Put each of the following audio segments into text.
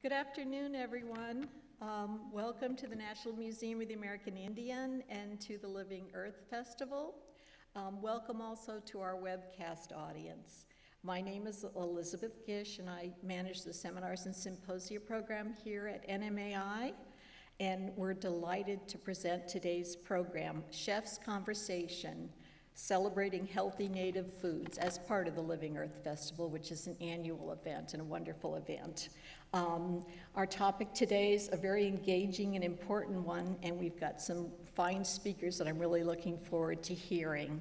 Good afternoon, everyone. Welcome to the National Museum of the American Indian and to the Living Earth Festival. Welcome also to our webcast audience. My name is Elizabeth Gish, and I manage the Seminars and Symposia program here at NMAI. And we're delighted to present today's program, Chef's Conversation, Celebrating Healthy Native Foods, as part of the Living Earth Festival, which is an annual event and a wonderful event. Our topic today is a very engaging and important one, and we've got some fine speakers that I'm really looking forward to hearing.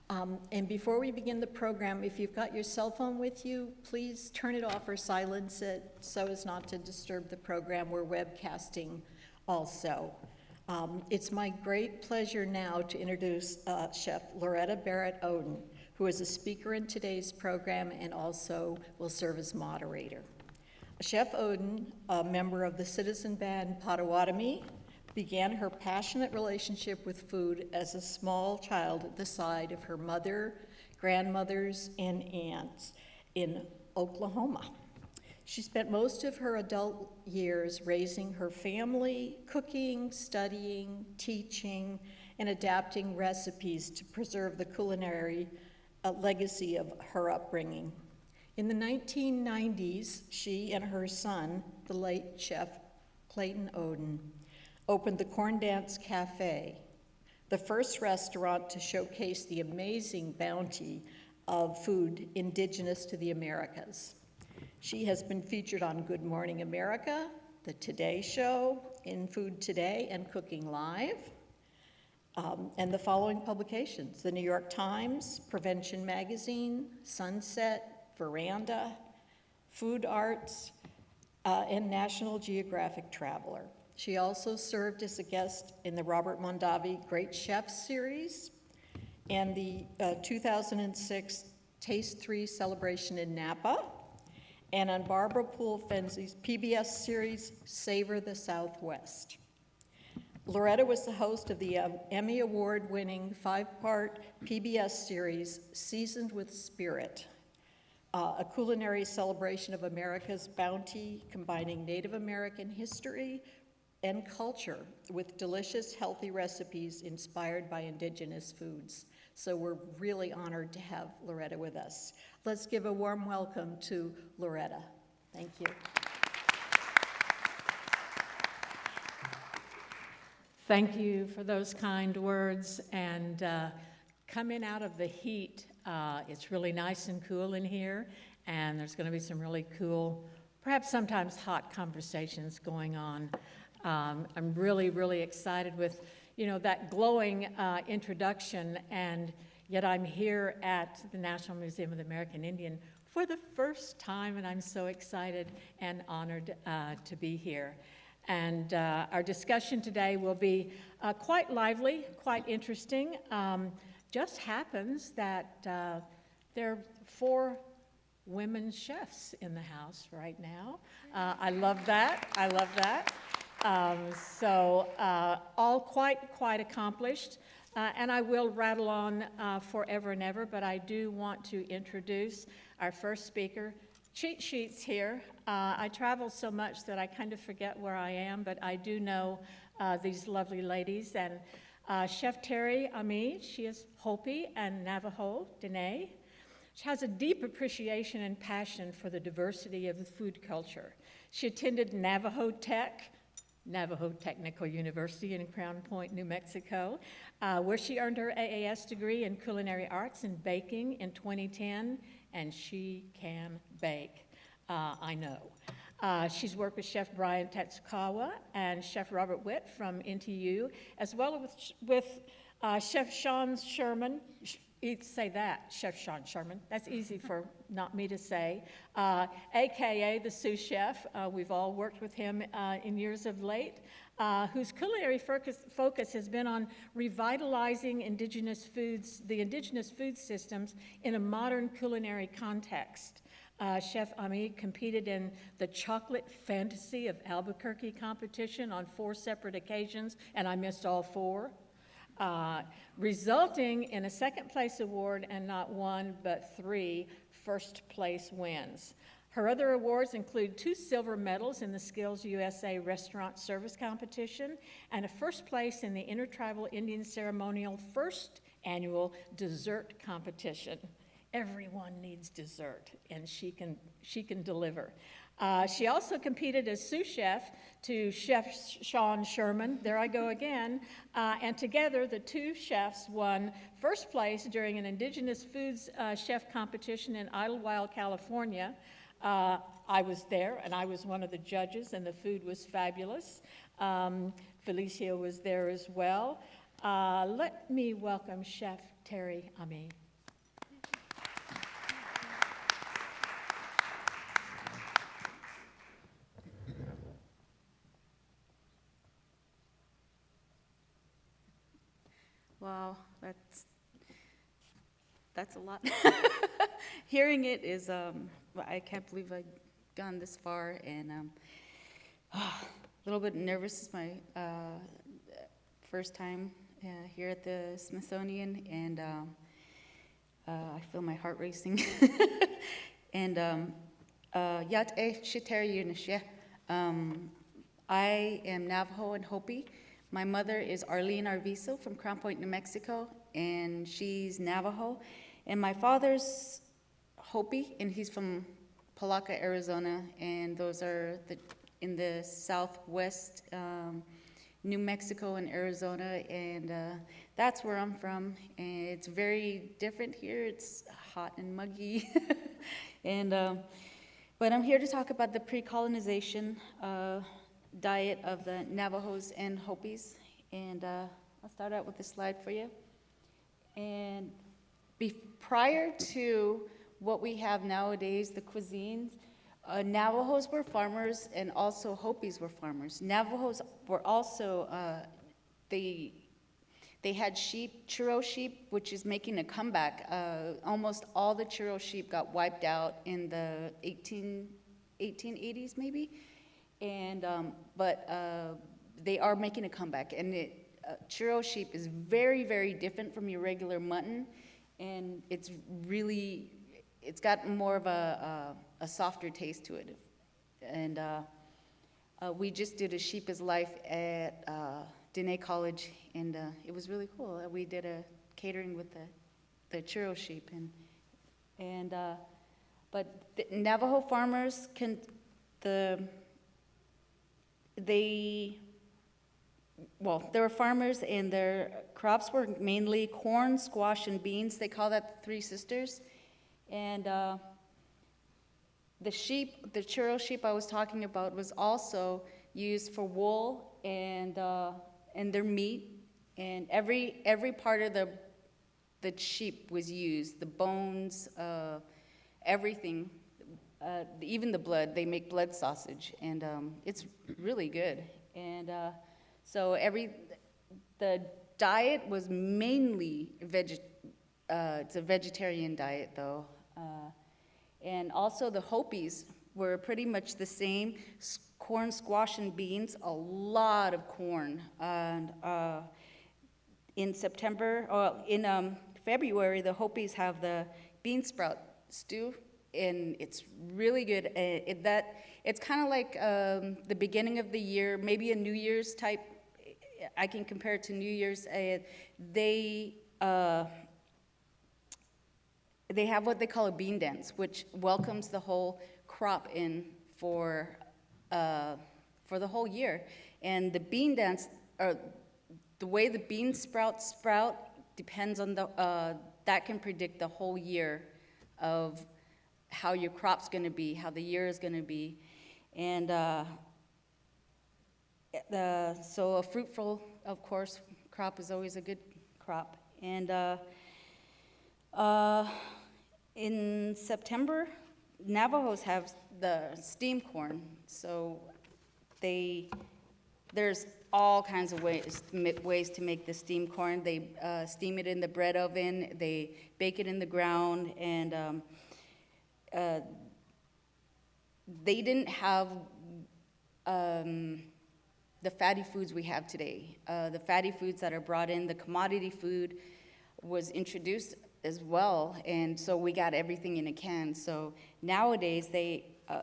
And before we begin the program, if you've got your cell phone with you, please turn it off or silence it so as not to disturb the program. We're webcasting also. It's my great pleasure now to introduce Chef Loretta Barrett Oden, who is a speaker in today's program and also will serve as moderator. Chef Oden, a member of the citizen band Potawatomi, began her passionate relationship with food as a small child at the side of her mother, grandmothers, and aunts in Oklahoma. She spent most of her adult years raising her family, cooking, studying, teaching, and adapting recipes to preserve the culinary legacy of her upbringing. In the 1990s, she and her son, the late Chef Clayton Oden, opened the Corn Dance Cafe, the first restaurant to showcase the amazing bounty of food indigenous to the Americas. She has been featured on Good Morning America, The Today Show, In Food Today, and Cooking Live, and the following publications: the New York Times, Prevention Magazine, Sunset, Veranda, Food Arts, and National Geographic Traveler. She also served as a guest in the Robert Mondavi Great Chefs series and the 2006 Taste 3 celebration in Napa, and on Barbara Poole Fensley's PBS series, Savor the Southwest. Loretta was the host of the Emmy Award-winning 5-part PBS series, Seasoned with Spirit, a culinary celebration of America's bounty, combining Native American history and culture with delicious, healthy recipes inspired by indigenous foods. So we're really honored to have Loretta with us. Let's give a warm welcome to Loretta. Thank you. Thank you for those kind words. And coming out of the heat, it's really nice and cool in here, and there's going to be some really cool, perhaps sometimes hot conversations going on. I'm really, really excited with, that glowing introduction, and yet I'm here at the National Museum of the American Indian for the first time, and I'm so excited and honored to be here. And our discussion today will be quite lively, quite interesting. Just happens that there are 4 women chefs in the house right now. I love that. I love that. All quite accomplished. And I will rattle on forever and ever, but I do want to introduce our first speaker. Cheat sheets here. I travel so much that I kind of forget where I am, but I do know these lovely ladies. And Chef Terri Ami, she is Hopi and Navajo Dene. She has a deep appreciation and passion for the diversity of the food culture. She attended Navajo Technical University in Crown Point, New Mexico, where she earned her AAS degree in culinary arts and baking in 2010, and she can bake, I know. She's worked with Chef Brian Tatsukawa and Chef Robert Witt from NTU, as well as with Chef Sean Sherman. Say that, Chef Sean Sherman. That's easy for not me to say. AKA the sous chef. We've all worked with him in years of late, whose culinary focus has been on revitalizing the indigenous food systems in a modern culinary context. Chef Ami competed in the Chocolate Fantasy of Albuquerque competition on 4 separate occasions, and I missed all 4. Resulting in a second place award and not 1, but 3 first place wins. Her other awards include 2 silver medals in the Skills USA Restaurant Service Competition and a first place in the Intertribal Indian Ceremonial first annual dessert competition. Everyone needs dessert, and she can deliver. She also competed as sous chef to Chef Sean Sherman, there I go again, and together the 2 chefs won first place during an indigenous foods chef competition in Idlewild, California. I was there, and I was one of the judges, and the food was fabulous. Felicia was there as well. Let me welcome Chef Terri Ami. Wow, that's a lot. Hearing it is, I can't believe I've gone this far, and a little bit nervous. It's my first time here at the Smithsonian, and I feel my heart racing. And Yat e Shiteri Yunishe. I am Navajo and Hopi. My mother is Arlene Arvizo from Crown Point, New Mexico, and she's Navajo. And my father's Hopi, and he's from Palaca, Arizona, and those are in the southwest, New Mexico and Arizona, and that's where I'm from. And it's very different here. It's hot and muggy. And but I'm here to talk about the pre-colonization diet of the Navajos and Hopis, and I'll start out with a slide for you. And prior to what we have nowadays, the cuisines, Navajos were farmers, and also Hopis were farmers. Navajos were also, they had sheep, churro sheep, which is making a comeback. Almost all the churro sheep got wiped out in the 1880s maybe. And but they are making a comeback, and churro sheep is very, very different from your regular mutton, and it's got more of a softer taste to it. And we just did a Sheep is Life at Diné College, and it was really cool. We did a catering with the churro sheep, and but the Navajo farmers they were farmers, and their crops were mainly corn, squash, and beans. They call that the Three Sisters. And the churro sheep I was talking about, was also used for wool and their meat. And every part of the sheep was used, the bones, everything. Even the blood, they make blood sausage, and it's really good. And so the diet was mainly it's a vegetarian diet though. And also the Hopis were pretty much the same, corn, squash, and beans, a lot of corn. And in February, the Hopis have the bean sprout stew, and it's really good. It's kind of like the beginning of the year, maybe a New Year's type. I can compare it to New Year's. They have what they call a bean dance, which welcomes the whole crop in for the whole year. And the bean dance, or the way the bean sprout depends on that can predict the whole year of how your crop's going to be, how the year is going to be. And so a fruitful, of course, crop is always a good crop. And in September, Navajos have the steam corn. So there's all kinds of ways to make the steam corn. They steam it in the bread oven, they bake it in the ground, and they didn't have the fatty foods we have today. The fatty foods that are brought in, the commodity food was introduced as well, and so we got everything in a can. So nowadays,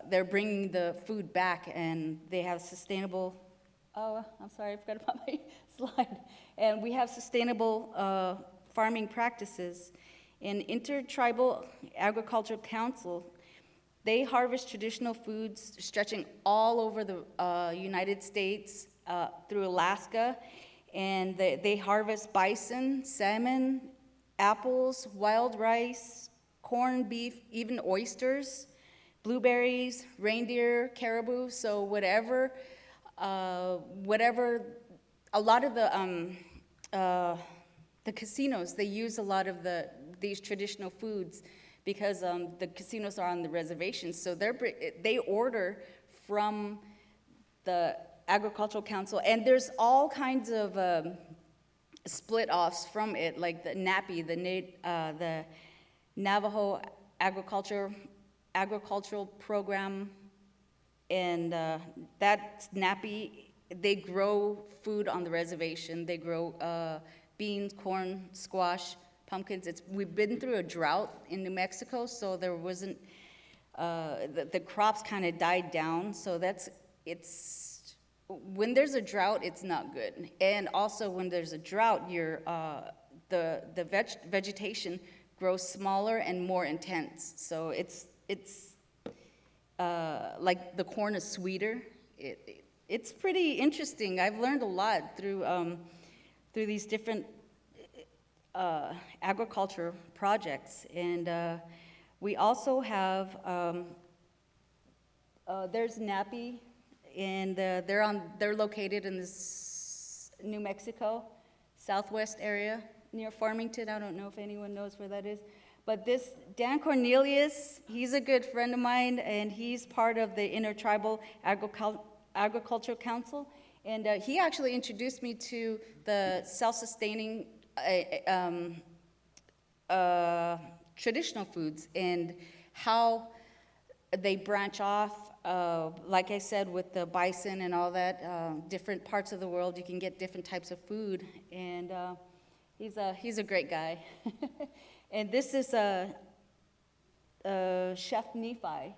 they're bringing the food back, and they have sustainable, oh, I'm sorry, I forgot about my slide. And we have sustainable farming practices. In Intertribal Agricultural Council, they harvest traditional foods stretching all over the United States through Alaska, and they harvest bison, salmon, apples, wild rice, corn, beef, even oysters, blueberries, reindeer, caribou, so whatever, a lot of the casinos, they use a lot of these traditional foods because the casinos are on the reservations, so they order from the Agricultural Council, and there's all kinds of split-offs from it, like the NAPI, the Navajo agricultural program, and that NAPI, they grow food on the reservation. They grow beans, corn, squash, pumpkins. We've been through a drought in New Mexico, so there wasn't, the crops kind of died down, so when there's a drought, it's not good. And also when there's a drought, the vegetation grows smaller and more intense. So it's like the corn is sweeter. It's pretty interesting. I've learned a lot through these different agriculture projects. And we also have, there's NAPI, and they're located in this New Mexico, southwest area near Farmington. I don't know if anyone knows where that is. But this Dan Cornelius, he's a good friend of mine, and he's part of the Intertribal Agricultural Council. And he actually introduced me to the self-sustaining traditional foods and how they branch off. Like I said, with the bison and all that, different parts of the world, you can get different types of food. And he's a great guy. And this is Chef Nephi,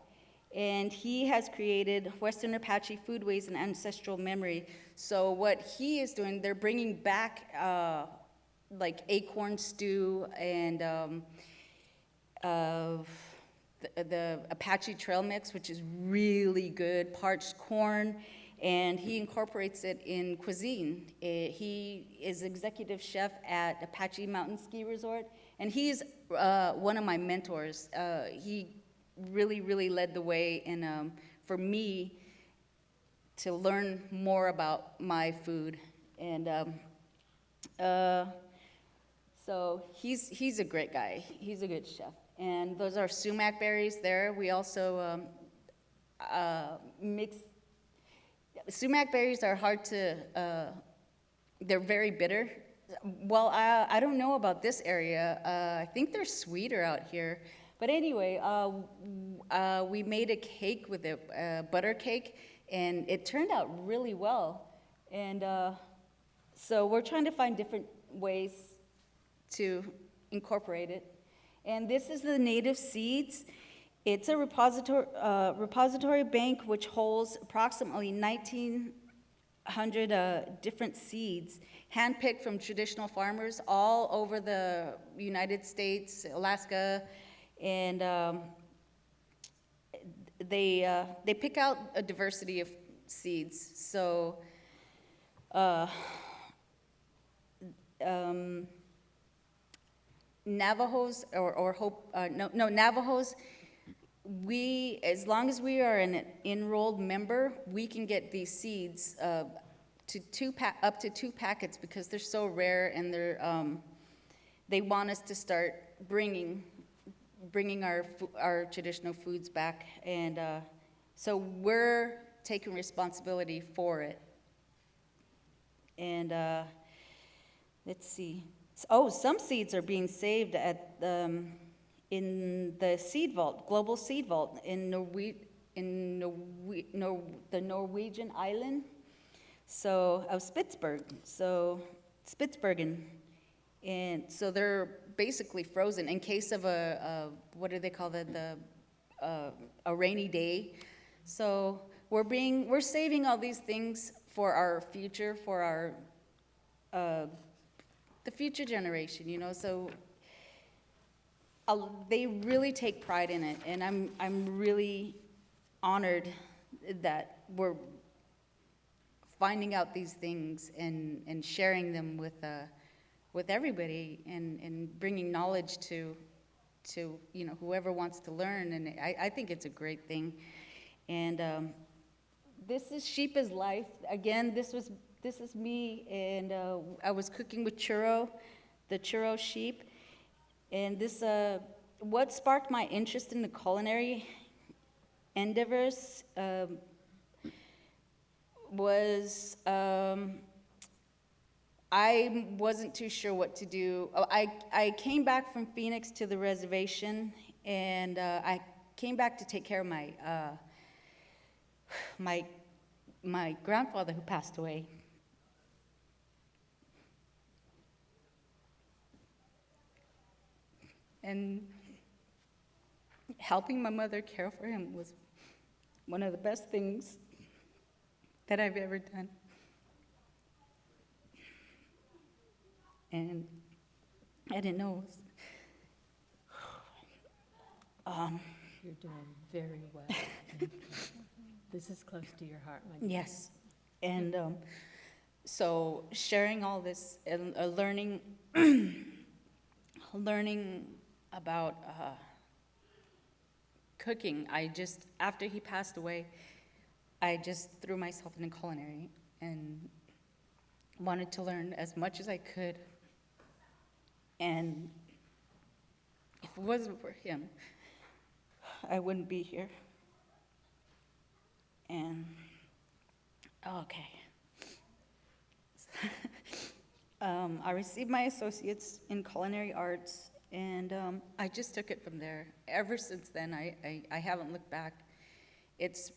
and he has created Western Apache Foodways and Ancestral Memory. So what he is doing, they're bringing back like acorn stew and the Apache trail mix, which is really good, parched corn, and he incorporates it in cuisine. He is executive chef at Apache Mountain Ski Resort, and he's one of my mentors. He really led the way in, for me to learn more about my food. And so he's a great guy. He's a good chef. And those are sumac berries there. We also mix. Sumac berries are hard to, they're very bitter. Well, I don't know about this area. I think they're sweeter out here. But anyway, we made a cake with it, butter cake, and it turned out really well. And so we're trying to find different ways to incorporate it. And this is the native seeds. It's a repository bank which holds approximately 1,900 different seeds, handpicked from traditional farmers all over the United States, Alaska, and they pick out a diversity of seeds. So Navajos Navajos, as long as we are an enrolled member, we can get these seeds up to 2 packets because they're so rare, and they want us to start bringing our traditional foods back, and so we're taking responsibility for it. And let's see. Oh, some seeds are being saved at in the seed vault, global seed vault in the Norwegian island, of Spitsbergen, and so they're basically frozen in case of what do they call that? a rainy day. So we're saving all these things for our future, for our the future generation, you know. So they really take pride in it, and I'm really honored that we're finding out these things and sharing them with everybody, and bringing knowledge to you know, whoever wants to learn. And I think it's a great thing. And this is Sheep is Life. Again, this is me, and I was cooking with the churro sheep. And this, what sparked my interest in the culinary endeavors was I wasn't too sure what to do. I came back from Phoenix to the reservation, and I came back to take care of my grandfather who passed away. And helping my mother care for him was one of the best things that I've ever done. And I didn't know it was, You're doing very well. This is close to your heart, my dear. yes. And so sharing all this and learning about cooking, after he passed away, I just threw myself into culinary and wanted to learn as much as I could. And if it wasn't for him, I wouldn't be here. And, okay. I received my associates in culinary arts, and I just took it from there. Ever since then, I haven't looked back. It's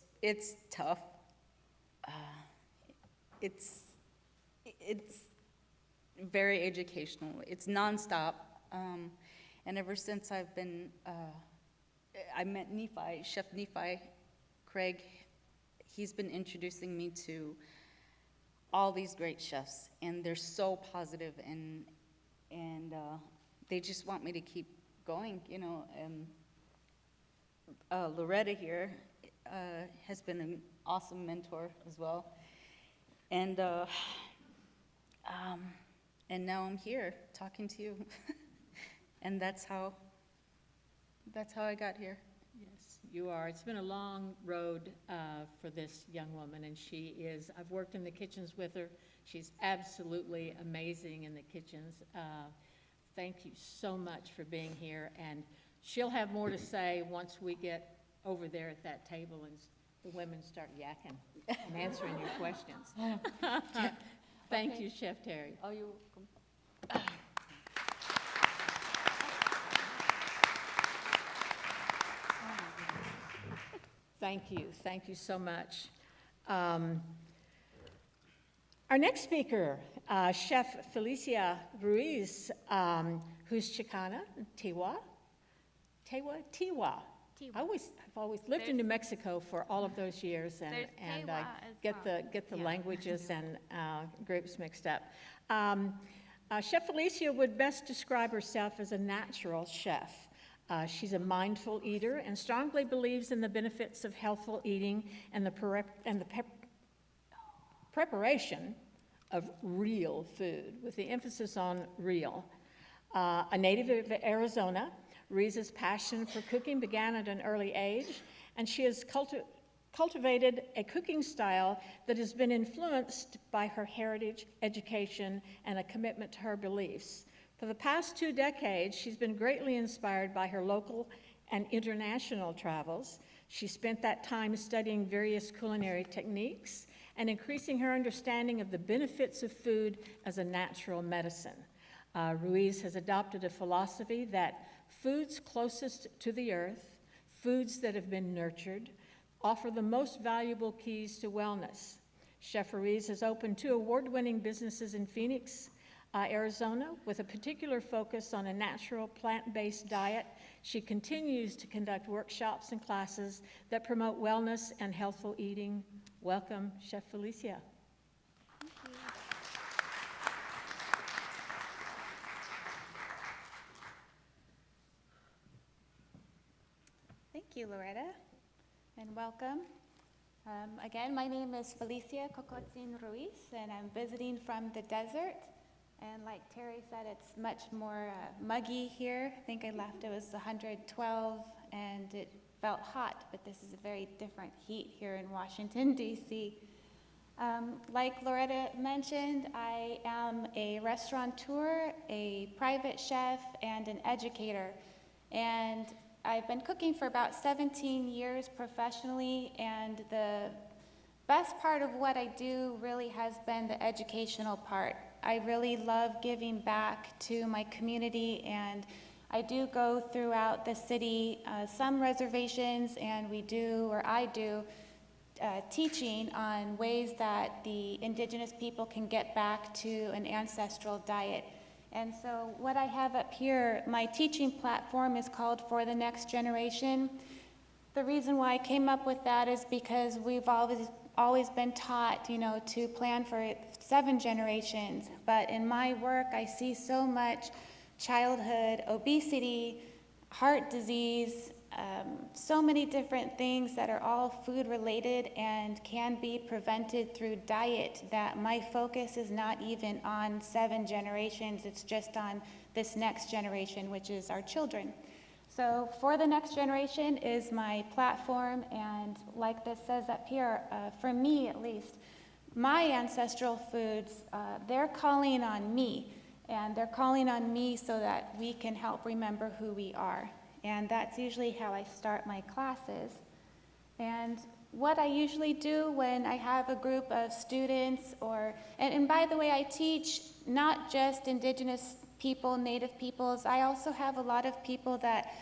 tough. It's very educational. It's nonstop. And ever since I've been, I met Nephi, Chef Nephi Craig. He's been introducing me to all these great chefs, and they're so positive, and they just want me to keep going, you know. And Loretta here has been an awesome mentor as well, and now I'm here talking to you, and that's how I got here. Yes, you are. It's been a long road for this young woman, and I've worked in the kitchens with her. She's absolutely amazing in the kitchens. Thank you so much for being here, and she'll have more to say once we get over there at that table and the women start yakking and answering your questions. Thank you, Chef Terri. Oh, you're welcome. Thank you so much. Our next speaker, Chef Felicia Ruiz, who's Xicana, Tiwa. I've always lived in New Mexico for all of those years, and I get the languages and groups mixed up. Chef Felicia would best describe herself as a natural chef. She's a mindful eater and strongly believes in the benefits of healthful eating and the preparation of real food, with the emphasis on real. A native of Arizona, Ruiz's passion for cooking began at an early age, and she has cultivated a cooking style that has been influenced by her heritage, education, and a commitment to her beliefs. For the past 2 decades, she's been greatly inspired by her local and international travels. She spent that time studying various culinary techniques and increasing her understanding of the benefits of food as a natural medicine. Ruiz has adopted a philosophy that foods closest to the earth, foods that have been nurtured, offer the most valuable keys to wellness. Chef Ruiz has opened 2 award-winning businesses in Phoenix, Arizona, with a particular focus on a natural plant-based diet. She continues to conduct workshops and classes that promote wellness and healthful eating. Welcome, Chef Felicia. Thank you, Loretta, and welcome. Again, my name is Felicia Cocotzin Ruiz, and I'm visiting from the desert. And like Terry said, it's much more muggy here. I think I left, it was 112, and it felt hot, but this is a very different heat here in Washington, D.C. Like Loretta mentioned, I am a restaurateur, a private chef, and an educator. And I've been cooking for about 17 years professionally, and the best part of what I do really has been the educational part. I really love giving back to my community, and I do go throughout the city, some reservations, and I do teaching on ways that the indigenous people can get back to an ancestral diet. And so what I have up here, my teaching platform is called For the Next Generation. The reason why I came up with that is because we've always been taught, to plan for 7 generations. But in my work, I see so much childhood obesity, heart disease, so many different things that are all food related and can be prevented through diet, that my focus is not even on 7 generations, it's just on this next generation, which is our children. So For the Next Generation is my platform, and like this says up here, for me at least, my ancestral foods, they're calling on me, and they're calling on me so that we can help remember who we are. And that's usually how I start my classes. And what I usually do when I have a group of students, and by the way, I teach not just indigenous people, native peoples. I also have a lot of people that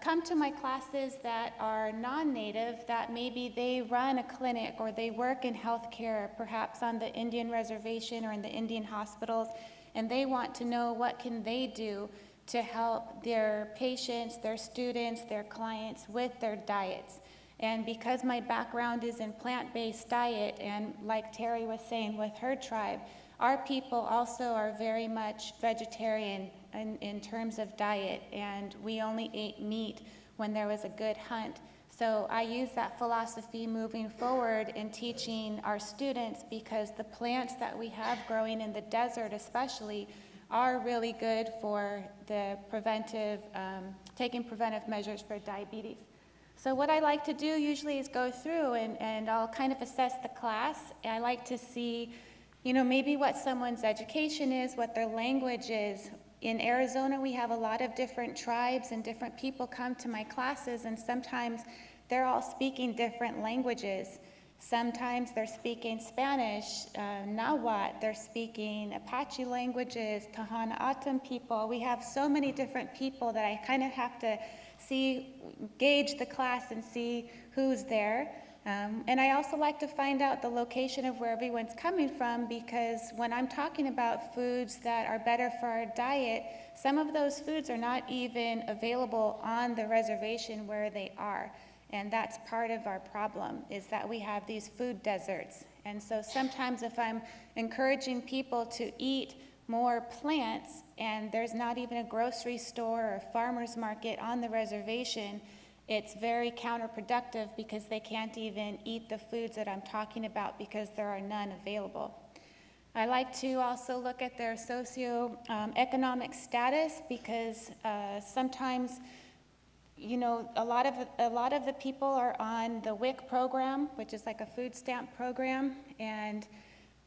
come to my classes that are non-native, that maybe they run a clinic or they work in healthcare, perhaps on the Indian reservation or in the Indian hospitals, and they want to know what can they do to help their patients, their students, their clients with their diets. And because my background is in plant-based diet, and like Terri was saying with her tribe, our people also are very much vegetarian in terms of diet, and we only ate meat when there was a good hunt. So I use that philosophy moving forward in teaching our students, because the plants that we have growing in the desert especially are really good for the taking preventive measures for diabetes. So what I like to do usually is go through and I'll kind of assess the class. I like to see, maybe what someone's education is, what their language is. In Arizona, we have a lot of different tribes and different people come to my classes, and sometimes they're all speaking different languages. Sometimes they're speaking Spanish, Nahuatl, they're speaking Apache languages, Tohono O'odham people. We have so many different people that I kind of have to gauge the class and see who's there. And I also like to find out the location of where everyone's coming from, because when I'm talking about foods that are better for our diet, some of those foods are not even available on the reservation where they are. And that's part of our problem, is that we have these food deserts. And so sometimes if I'm encouraging people to eat more plants and there's not even a grocery store or farmer's market on the reservation, it's very counterproductive, because they can't even eat the foods that I'm talking about because there are none available. I like to also look at their socioeconomic status, because sometimes a lot of the people are on the WIC program, which is like a food stamp program, and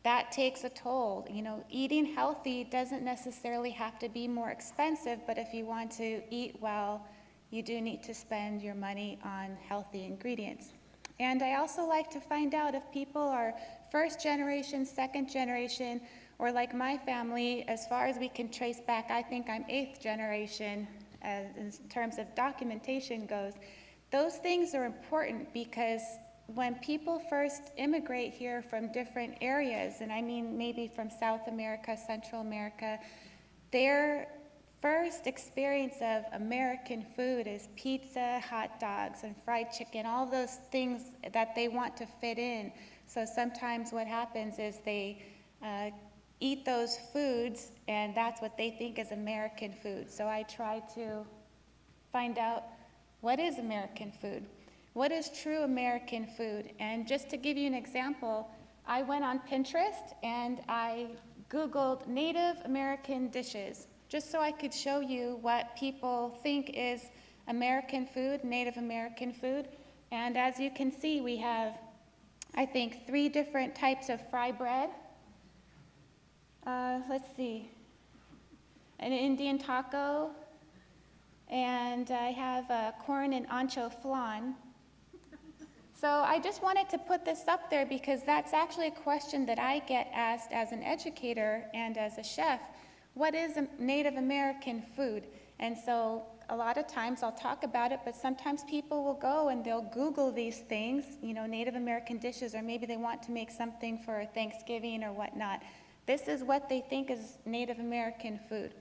that takes a toll. Eating healthy doesn't necessarily have to be more expensive, but if you want to eat well, you do need to spend your money on healthy ingredients. And I also like to find out if people are first generation, second generation, or like my family, as far as we can trace back, I think I'm 8th generation in terms of documentation goes. Those things are important, because when people first immigrate here from different areas, and I mean maybe from South America, Central America, their first experience of American food is pizza, hot dogs, and fried chicken, all those things that they want to fit in. So sometimes what happens is they eat those foods, and that's what they think is American food. So I try to find out what is American food. What is true American food? And just to give you an example, I went on Pinterest and I Googled Native American dishes, just so I could show you what people think is American food, Native American food. And as you can see, we have, I think, 3 different types of fry bread. Let's see, an Indian taco, and I have a corn and ancho flan. So I just wanted to put this up there because that's actually a question that I get asked as an educator and as a chef. What is Native American food? And so a lot of times I'll talk about it, but sometimes people will go and they'll Google these things, you know, Native American dishes, or maybe they want to make something for Thanksgiving or whatnot. This is what they think is Native American food.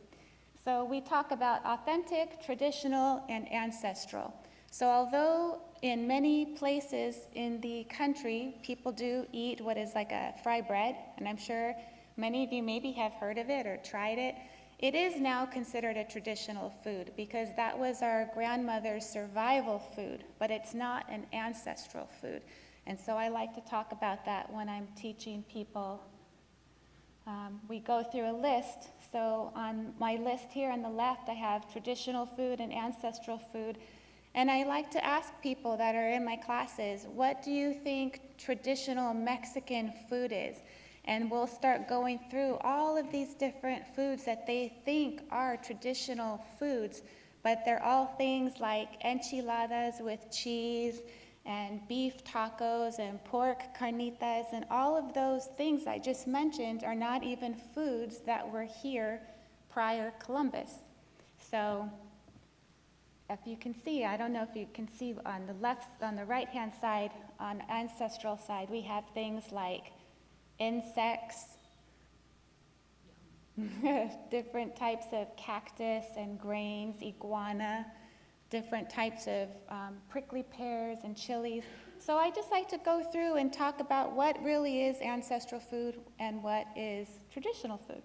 So we talk about authentic, traditional, and ancestral. So although in many places in the country, people do eat what is like a fry bread, and I'm sure many of you maybe have heard of it or tried it, it is now considered a traditional food because that was our grandmother's survival food, but it's not an ancestral food. And so I like to talk about that when I'm teaching people. We go through a list. So on my list here on the left, I have traditional food and ancestral food. And I like to ask people that are in my classes, what do you think traditional Mexican food is? And we'll start going through all of these different foods that they think are traditional foods, but they're all things like enchiladas with cheese and beef tacos and pork carnitas, and all of those things I just mentioned are not even foods that were here prior Columbus. So if you can see, I don't know if you can see on the left, on the right-hand side, on ancestral side, we have things like insects, different types of cactus and grains, iguana, different types of prickly pears and chilies. So I just like to go through and talk about what really is ancestral food and what is traditional food.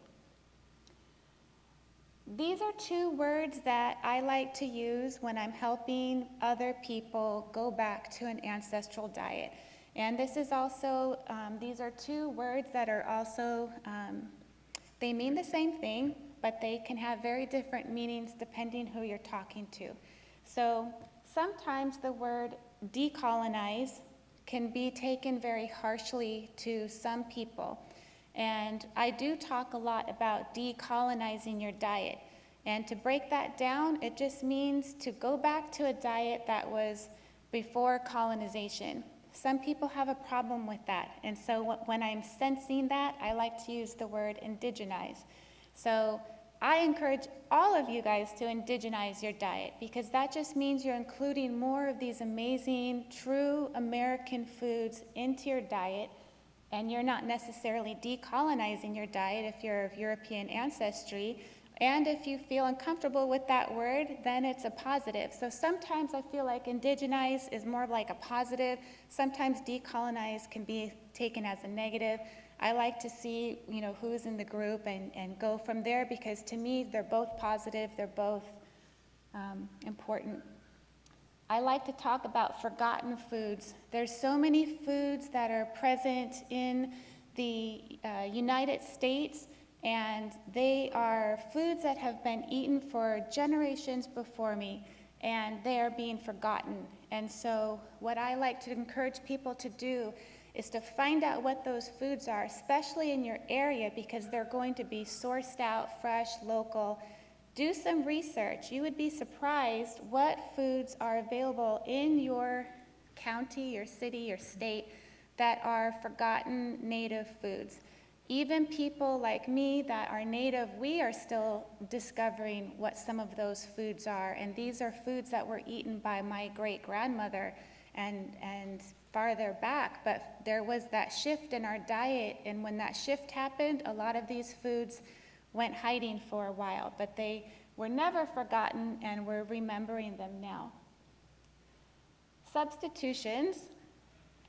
These are 2 words that I like to use when I'm helping other people go back to an ancestral diet. And this is also, these are 2 words that are also, they mean the same thing, but they can have very different meanings depending who you're talking to. So sometimes the word decolonize can be taken very harshly to some people. And I do talk a lot about decolonizing your diet. And to break that down, it just means to go back to a diet that was before colonization. Some people have a problem with that. And so when I'm sensing that, I like to use the word indigenize. So I encourage all of you guys to indigenize your diet because that just means you're including more of these amazing, true American foods into your diet. And you're not necessarily decolonizing your diet if you're of European ancestry. And if you feel uncomfortable with that word, then it's a positive. So sometimes I feel like indigenize is more like a positive. Sometimes decolonize can be taken as a negative. I like to see, you know, who's in the group and go from there because to me, they're both positive, they're both important. I like to talk about forgotten foods. There's so many foods that are present in the United States, and they are foods that have been eaten for generations before me, and they are being forgotten. And so what I like to encourage people to do is to find out what those foods are, especially in your area, because they're going to be sourced out, fresh, local. Do some research. You would be surprised what foods are available in your county, your city, your state that are forgotten native foods. Even people like me that are native, we are still discovering what some of those foods are. And these are foods that were eaten by my great-grandmother and farther back, but there was that shift in our diet, and when that shift happened, a lot of these foods went hiding for a while, but they were never forgotten, and we're remembering them now. Substitutions.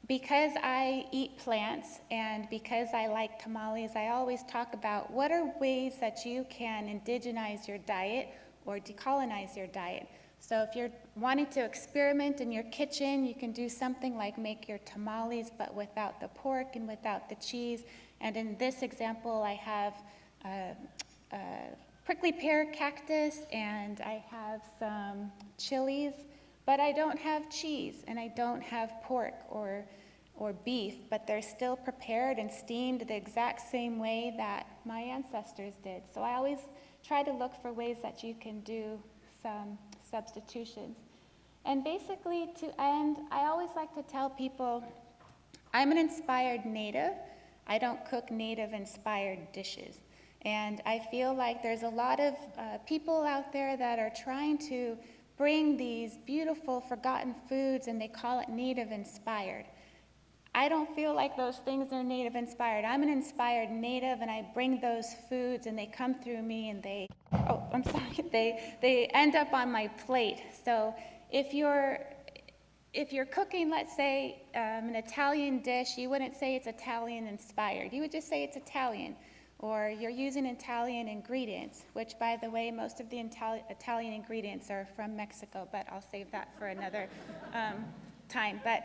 Because I eat plants and because I like tamales, I always talk about what are ways that you can indigenize your diet or decolonize your diet. So if you're wanting to experiment in your kitchen, you can do something like make your tamales but without the pork and without the cheese. And in this example, I have prickly pear cactus and I have some chilies, but I don't have cheese and I don't have pork or beef, but they're still prepared and steamed the exact same way that my ancestors did. So I always try to look for ways that you can do some substitutions. And basically, to end, I always like to tell people, I'm an inspired native. I don't cook native-inspired dishes. And I feel like there's a lot of people out there that are trying to bring these beautiful, forgotten foods, and they call it native-inspired. I don't feel like those things are native-inspired. I'm an inspired native, and I bring those foods, and they come through me, and they end up on my plate. So if you're cooking, let's say, an Italian dish, you wouldn't say it's Italian-inspired. You would just say it's Italian. Or you're using Italian ingredients, which, by the way, most of the Italian ingredients are from Mexico, but I'll save that for another time. But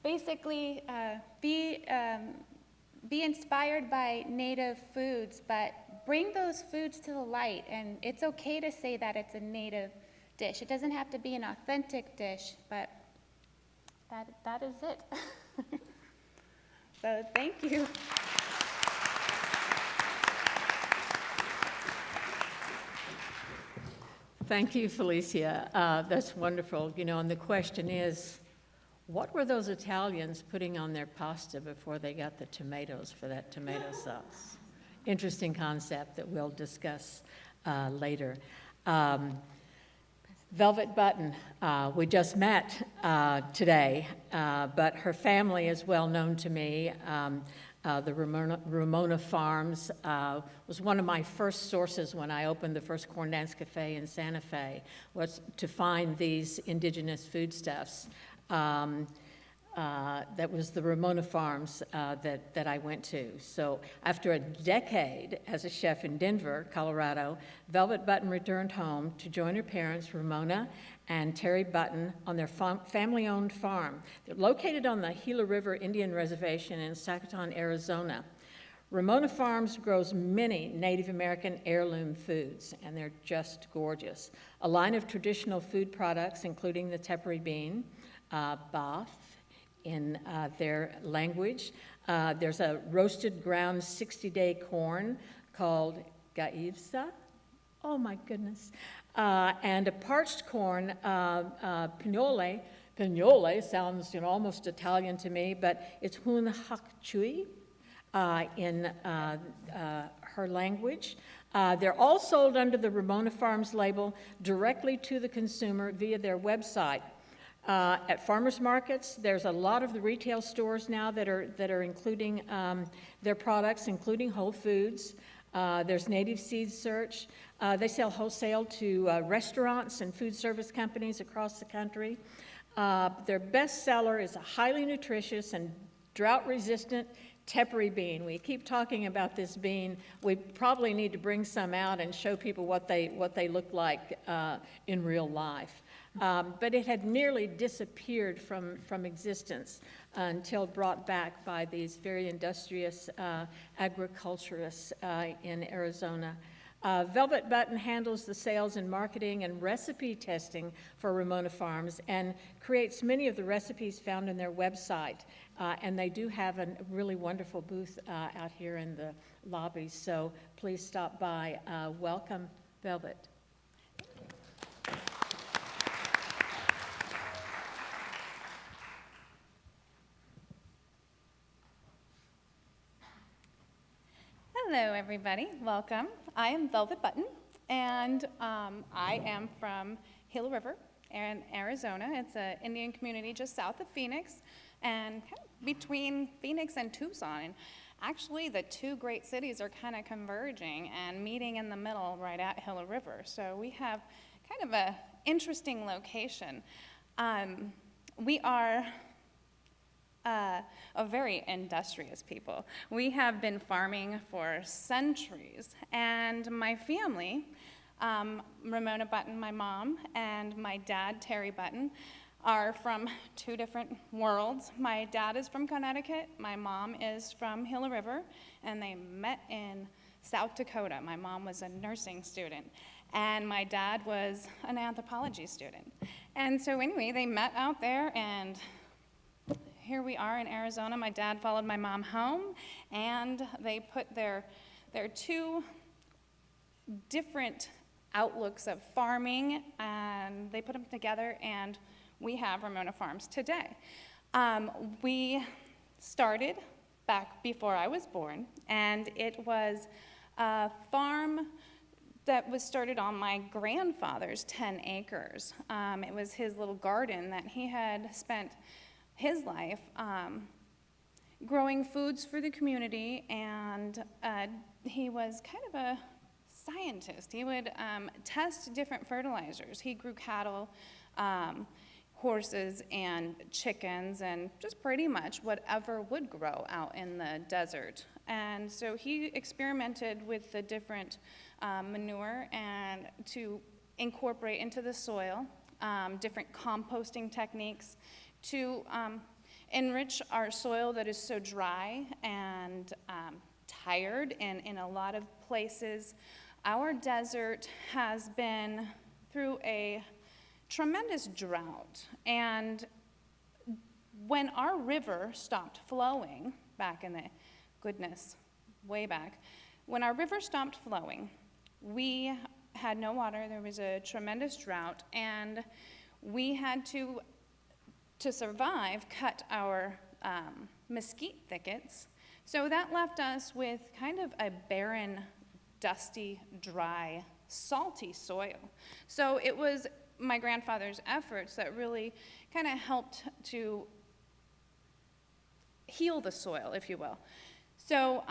basically, be inspired by native foods, but bring those foods to the light. And it's okay to say that it's a native dish. It doesn't have to be an authentic dish, but that is it. So thank you. Thank you, Felicia. That's wonderful. You know, and the question is, what were those Italians putting on their pasta before they got the tomatoes for that tomato sauce? Interesting concept that we'll discuss later. Velvet Button, we just met today, but her family is well known to me. The Ramona Farms was one of my first sources when I opened the first corn dance cafe in Santa Fe, was to find these indigenous foodstuffs. That was the Ramona Farms that I went to. So after a decade as a chef in Denver, Colorado, Velvet Button returned home to join her parents, Ramona and Terri Button, on their family-owned farm. They're located on the Gila River Indian Reservation in Xicana, Arizona. Ramona Farms grows many Native American heirloom foods, and they're just gorgeous. A line of traditional food products, including the tepary bean, bath in their language. There's a roasted ground 60-day corn called gaivsa. Oh my goodness. And a parched corn, pignole. Pignole sounds almost Italian to me, but it's hun hak chui in her language. They're all sold under the Ramona Farms label directly to the consumer via their website. At farmers markets, there's a lot of the retail stores now that are including their products, including Whole Foods. There's Native Seed Search. They sell wholesale to restaurants and food service companies across the country. Their best seller is a highly nutritious and drought-resistant tepary bean. We keep talking about this bean. We probably need to bring some out and show people what they look like in real life. But it had nearly disappeared from existence until brought back by these very industrious agriculturists in Arizona. Velvet Button handles the sales and marketing and recipe testing for Ramona Farms and creates many of the recipes found in their website. And they do have a really wonderful booth out here in the lobby, so please stop by. Welcome, Velvet. Hello, everybody. Welcome. I am Velvet Button, and I am from Gila River in Arizona. It's an Indian community just south of Phoenix. and kind of between Phoenix and Tucson. And actually, the two great cities are kind of converging and meeting in the middle right at Gila River. So we have kind of a interesting location. We are a very industrious people. We have been farming for centuries, and my family, Ramona Button, my mom, and my dad, Terry Button, are from two different worlds. My dad is from Connecticut, my mom is from Gila River, and they met in South Dakota. My mom was a nursing student, and my dad was an anthropology student. And so anyway, they met out there, and here we are in Arizona. My dad followed my mom home, and they put their two different outlooks of farming, and they put them together, and we have Ramona Farms today. We started back before I was born, and it was a farm that was started on my grandfather's 10 acres. It was his little garden that he had spent his life growing foods for the community, and he was kind of a scientist. He would test different fertilizers. He grew cattle, horses, and chickens, and just pretty much whatever would grow out in the desert. And so he experimented with the different manure and to incorporate into the soil different composting techniques to enrich our soil that is so dry and tired. And in a lot of places, our desert has been through a tremendous drought. And when our river stopped flowing back in the way back, when our river stopped flowing, we had no water. There was a tremendous drought, and we had to survive, cut our mesquite thickets. So that left us with kind of a barren, dusty, dry, salty soil. So it was my grandfather's efforts that really kind of helped to heal the soil, if you will. So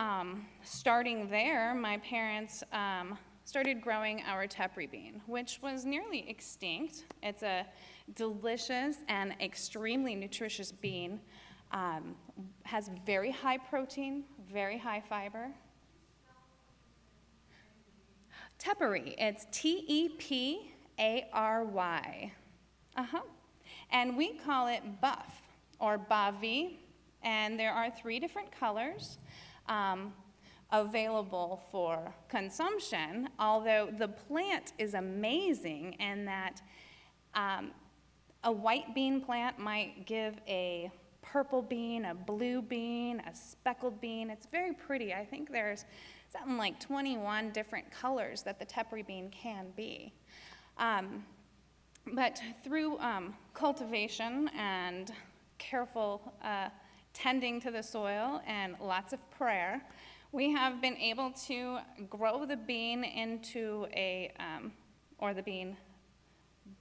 starting there, my parents started growing our tepary bean, which was nearly extinct. It's a delicious and extremely nutritious bean. Has very high protein, very high fiber. Tepary, it's Tepary. And we call it buff or bavi, and there are 3 different colors available for consumption, although the plant is amazing in that a white bean plant might give a purple bean, a blue bean, a speckled bean. It's very pretty. I think there's something like 21 different colors that the tepary bean can be. But through cultivation and careful tending to the soil and lots of prayer, we have been able to grow the bean into or the bean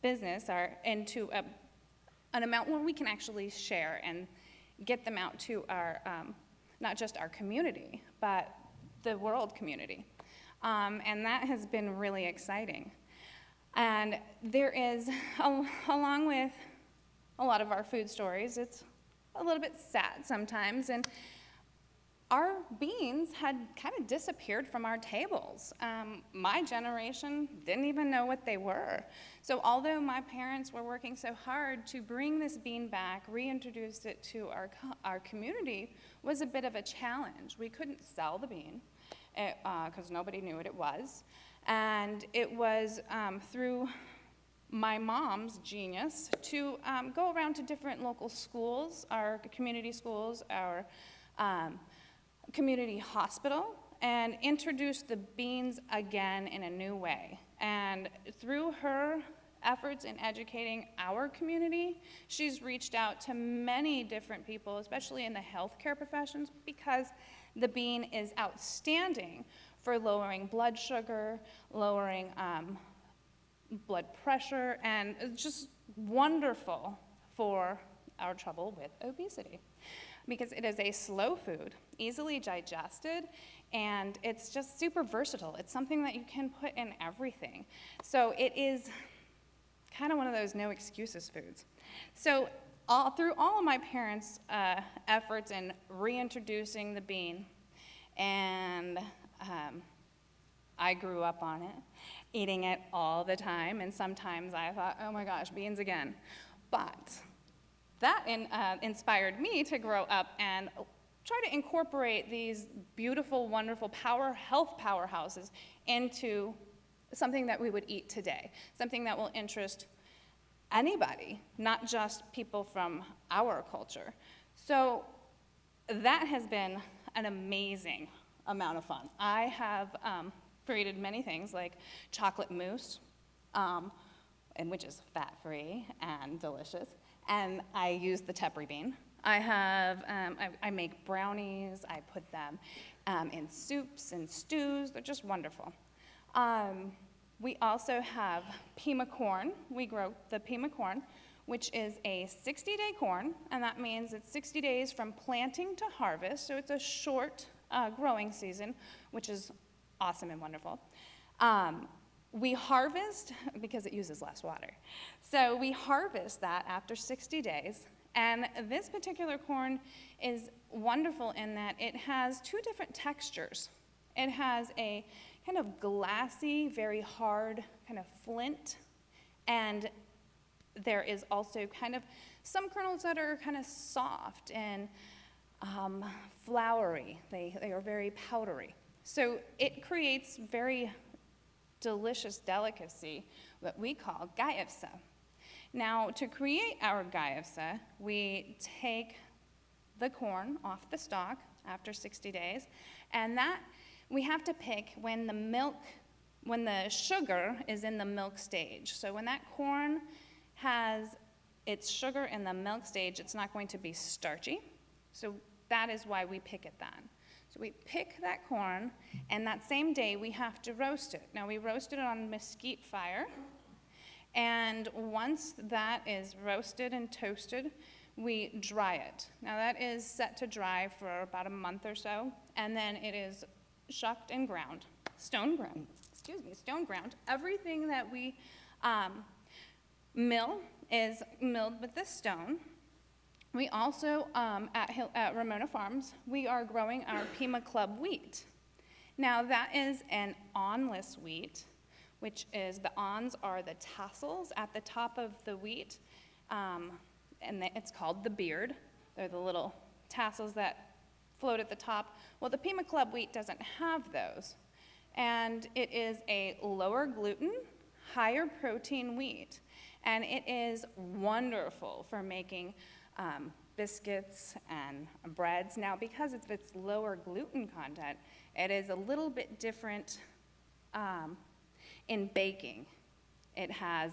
business, or into an amount where we can actually share and get them out to our, not just our community, but the world community. And that has been really exciting. And there is, along with a lot of our food stories, it's a little bit sad sometimes, and our beans had kind of disappeared from our tables. My generation didn't even know what they were. So although my parents were working so hard to bring this bean back, reintroduce it to our community, was a bit of a challenge. We couldn't sell the bean because nobody knew what it was. And it was through my mom's genius to go around to different local schools, our community schools, our community hospital, and introduce the beans again in a new way. And through her efforts in educating our community, she's reached out to many different people, especially in the healthcare professions, because the bean is outstanding for lowering blood sugar, lowering blood pressure, and it's just wonderful for our trouble with obesity, because it is a slow food, easily digested, and it's just super versatile. It's something that you can put in everything. So it is kind of one of those no excuses foods. So through all of my parents' efforts in reintroducing the bean, and I grew up on it, eating it all the time, and sometimes I thought, oh my gosh, beans again. But that inspired me to grow up and try to incorporate these beautiful, wonderful health powerhouses into something that we would eat today, something that will interest anybody, not just people from our culture. So that has been an amazing amount of fun. I have created many things like chocolate mousse, and which is fat-free and delicious, and I use the tepary bean. I make brownies, I put them in soups and stews, they're just wonderful. We also have pima corn. We grow the pima corn, which is a 60-day corn, and that means it's 60 days from planting to harvest, so it's a short growing season, which is awesome and wonderful. We harvest, because it uses less water, so we harvest that after 60 days, and this particular corn is wonderful in that it has two different textures. It has a kind of glassy, very hard kind of flint, and there is also kind of some kernels that are kind of soft and floury. They are very powdery. So it creates very delicious delicacy, what we call gaifsa. Now, to create our gaifsa, we take the corn off the stalk after 60 days, and that we have to pick when the sugar is in the milk stage. So when that corn has its sugar in the milk stage, it's not going to be starchy. So that is why we pick it then. So we pick that corn, and that same day we have to roast it. Now we roast it on mesquite fire, and once that is roasted and toasted, we dry it. Now that is set to dry for about a month or so, and then it is shucked and ground, stone ground. Everything that we mill is milled with this stone. We also, at Ramona Farms, we are growing our Pima Club wheat. Now that is an awnless wheat, which is, the awns are the tassels at the top of the wheat, and it's called the beard. They're the little tassels that float at the top. Well, the Pima Club wheat doesn't have those, and it is a lower gluten, higher protein wheat, and it is wonderful for making biscuits and breads. Now, because of its lower gluten content, it is a little bit different in baking. It has,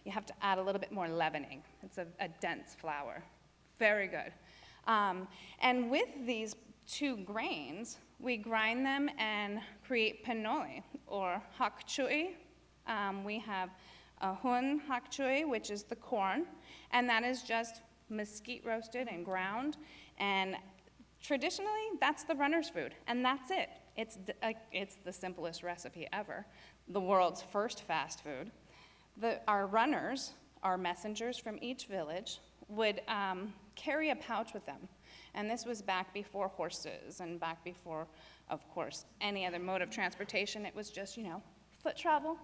you have to add a little bit more leavening. It's a dense flour. Very good. And with these two grains, we grind them and create pinole, or hakchui. We have a hun hakchui, which is the corn, and that is just mesquite roasted and ground, and traditionally that's the runner's food, and that's it. It's the simplest recipe ever, the world's first fast food. Our runners, our messengers from each village, would carry a pouch with them, and this was back before horses and back before, of course, any other mode of transportation. It was just, foot travel.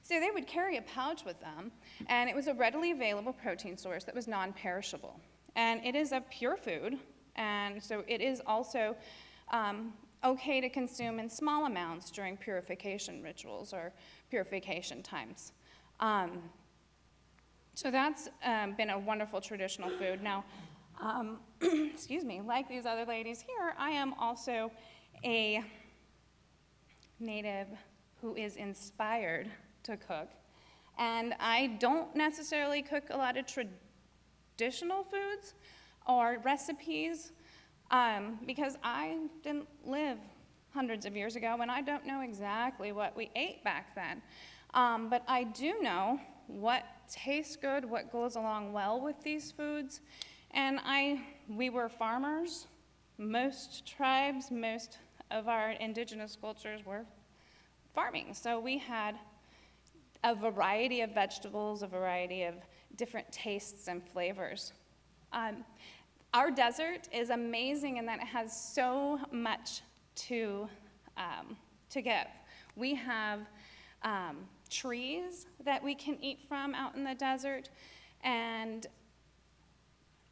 So they would carry a pouch with them, and it was a readily available protein source that was non-perishable. And it is a pure food, and so it is also okay to consume in small amounts during purification rituals or purification times. So that's been a wonderful traditional food. Now, excuse me, like these other ladies here, I am also a native who is inspired to cook. And I don't necessarily cook a lot of traditional foods or recipes because I didn't live hundreds of years ago, and I don't know exactly what we ate back then. But I do know what tastes good, what goes along well with these foods, And we were farmers. Most tribes, most of our indigenous cultures were farming. So we had a variety of vegetables, a variety of different tastes and flavors. Our desert is amazing in that it has so much to give. We have trees that we can eat from out in the desert, and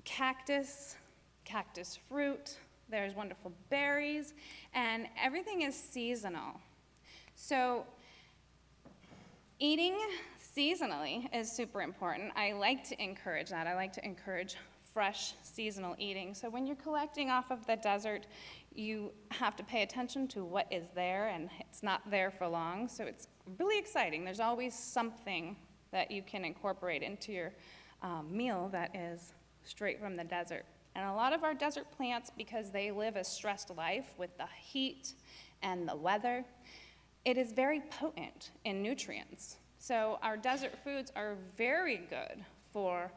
cactus fruit. There's wonderful berries, and everything is seasonal. So eating seasonally is super important. I like to encourage that. I like to encourage fresh seasonal eating. So when you're collecting off of the desert, you have to pay attention to what is there, and it's not there for long. So it's really exciting. There's always something that you can incorporate into your meal that is straight from the desert. And a lot of our desert plants, because they live a stressed life with the heat and the weather, it is very potent in nutrients. So our desert foods are very good for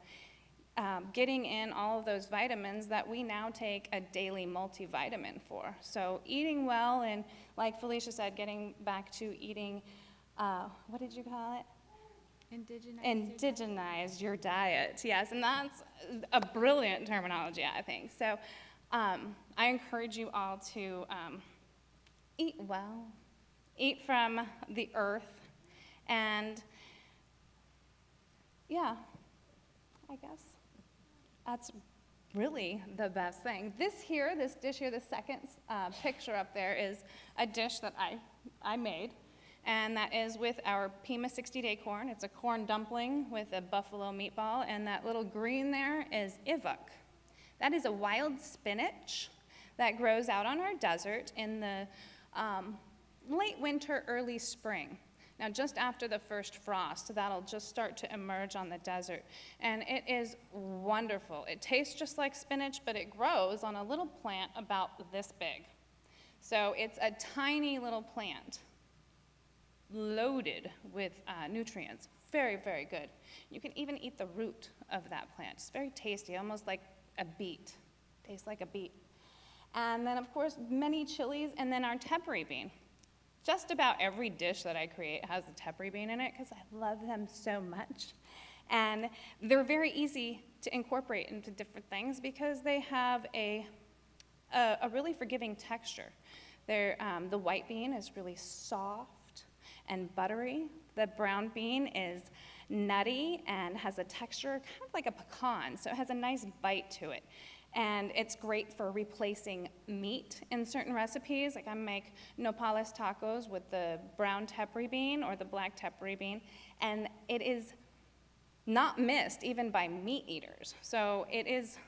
getting in all of those vitamins that we now take a daily multivitamin for. So eating well, and like Felicia said, getting back to eating, what did you call it? Indigenize your diet, yes, and that's a brilliant terminology, I think. So I encourage you all to eat well, eat from the earth, and yeah, I guess that's really the best thing. This dish here, the second picture up there is a dish that I made. And that is with our Pima 60-day corn. It's a corn dumpling with a buffalo meatball, and that little green there is ivuk. That is a wild spinach that grows out on our desert in the late winter, early spring. Now, just after the first frost, that'll just start to emerge on the desert. And it is wonderful. It tastes just like spinach, but it grows on a little plant about this big. So it's a tiny little plant, loaded with nutrients. Very, very good. You can even eat the root of that plant. It's very tasty, almost like a beet. Tastes like a beet. And then, of course, many chilies, and then our tepary bean. Just about every dish that I create has a tepary bean in it because I love them so much. And they're very easy to incorporate into different things because they have a really forgiving texture. The white bean is really soft and buttery. The brown bean is nutty and has a texture kind of like a pecan, so it has a nice bite to it. And it's great for replacing meat in certain recipes. Like I make nopales tacos with the brown tepary bean or the black tepary bean, and it is not missed even by meat eaters. So it is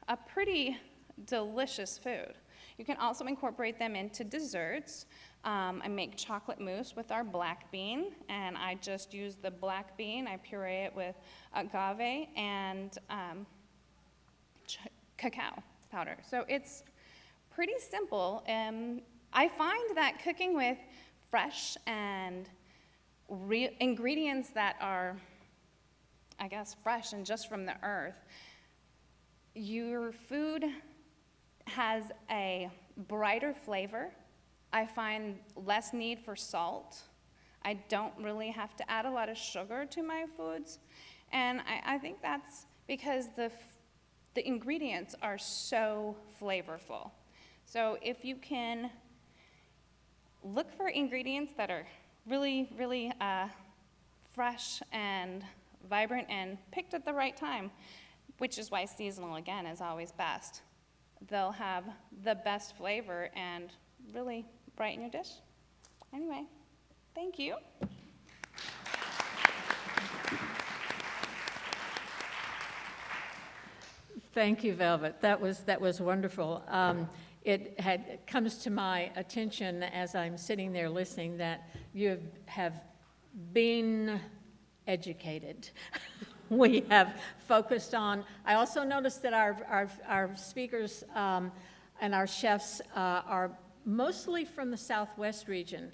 a pretty delicious food. You can also incorporate them into desserts. I make chocolate mousse with our black bean, and I just use the black bean. I puree it with agave and cacao powder. So it's pretty simple. I find that cooking with fresh and ingredients that are, I guess, fresh and just from the earth, your food has a brighter flavor. I find less need for salt. I don't really have to add a lot of sugar to my foods. And I think that's because the ingredients are so flavorful. So if you can look for ingredients that are really, really fresh and vibrant and picked at the right time, which is why seasonal, again, is always best. They'll have the best flavor and really brighten your dish. Anyway, thank you. Thank you, Velvet. That was wonderful. It comes to my attention as I'm sitting there listening that you have been educated. We have focused on. I also noticed that our speakers and our chefs are mostly from the Southwest region,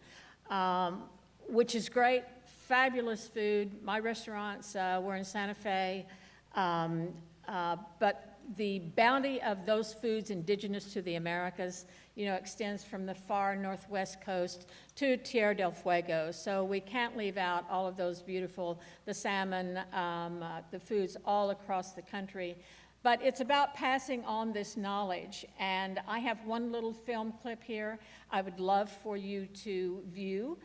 which is great. Fabulous food. My restaurants were in Santa Fe. But the bounty of those foods indigenous to the Americas, extends from the far northwest coast to Tierra del Fuego. So we can't leave out all of those beautiful, the salmon, the foods all across the country. But it's about passing on this knowledge. And I have one little film clip here I would love for you to view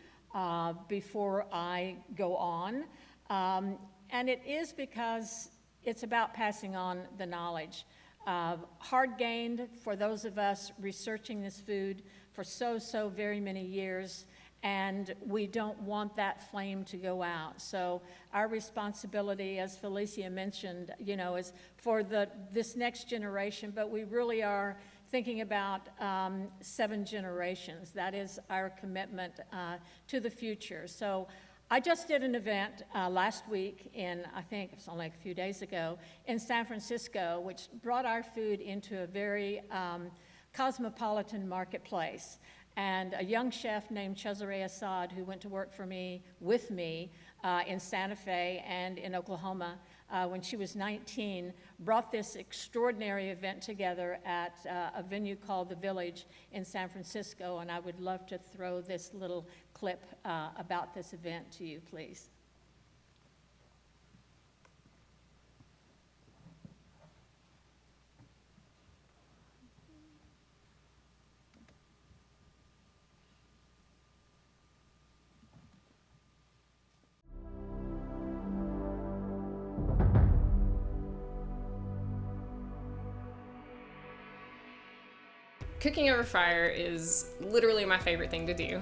before I go on. And it is because it's about passing on the knowledge. Hard gained for those of us researching this food for so very many years, and we don't want that flame to go out. So our responsibility, as Felicia mentioned, is for this next generation, but we really are thinking about 7 generations. That is our commitment to the future. So I just did an event last week I think it was only a few days ago, in San Francisco, which brought our food into a very cosmopolitan marketplace. And a young chef named Cesare Assad, who went to work with me in Santa Fe and in Oklahoma when she was 19, brought this extraordinary event together at a venue called The Village in San Francisco. And I would love to throw this little clip about this event to you, please. Cooking over fire is literally my favorite thing to do.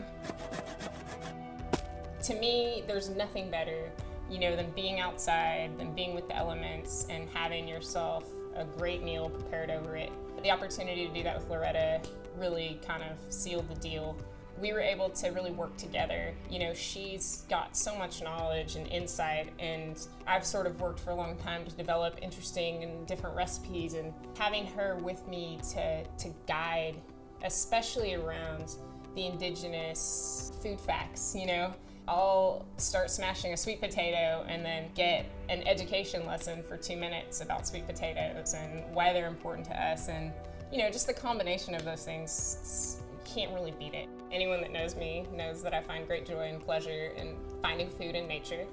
To me, there's nothing better, than being outside, than being with the elements and having yourself a great meal prepared over it. The opportunity to do that with Loretta really kind of sealed the deal. We were able to really work together. She's got so much knowledge and insight, and I've sort of worked for a long time to develop interesting and different recipes, and having her with me to guide, especially around the indigenous food facts, I'll start smashing a sweet potato and then get an education lesson for 2 minutes about sweet potatoes and why they're important to us, and just the combination of those things, can't really beat it. Anyone that knows me knows that I find great joy and pleasure in finding food in nature.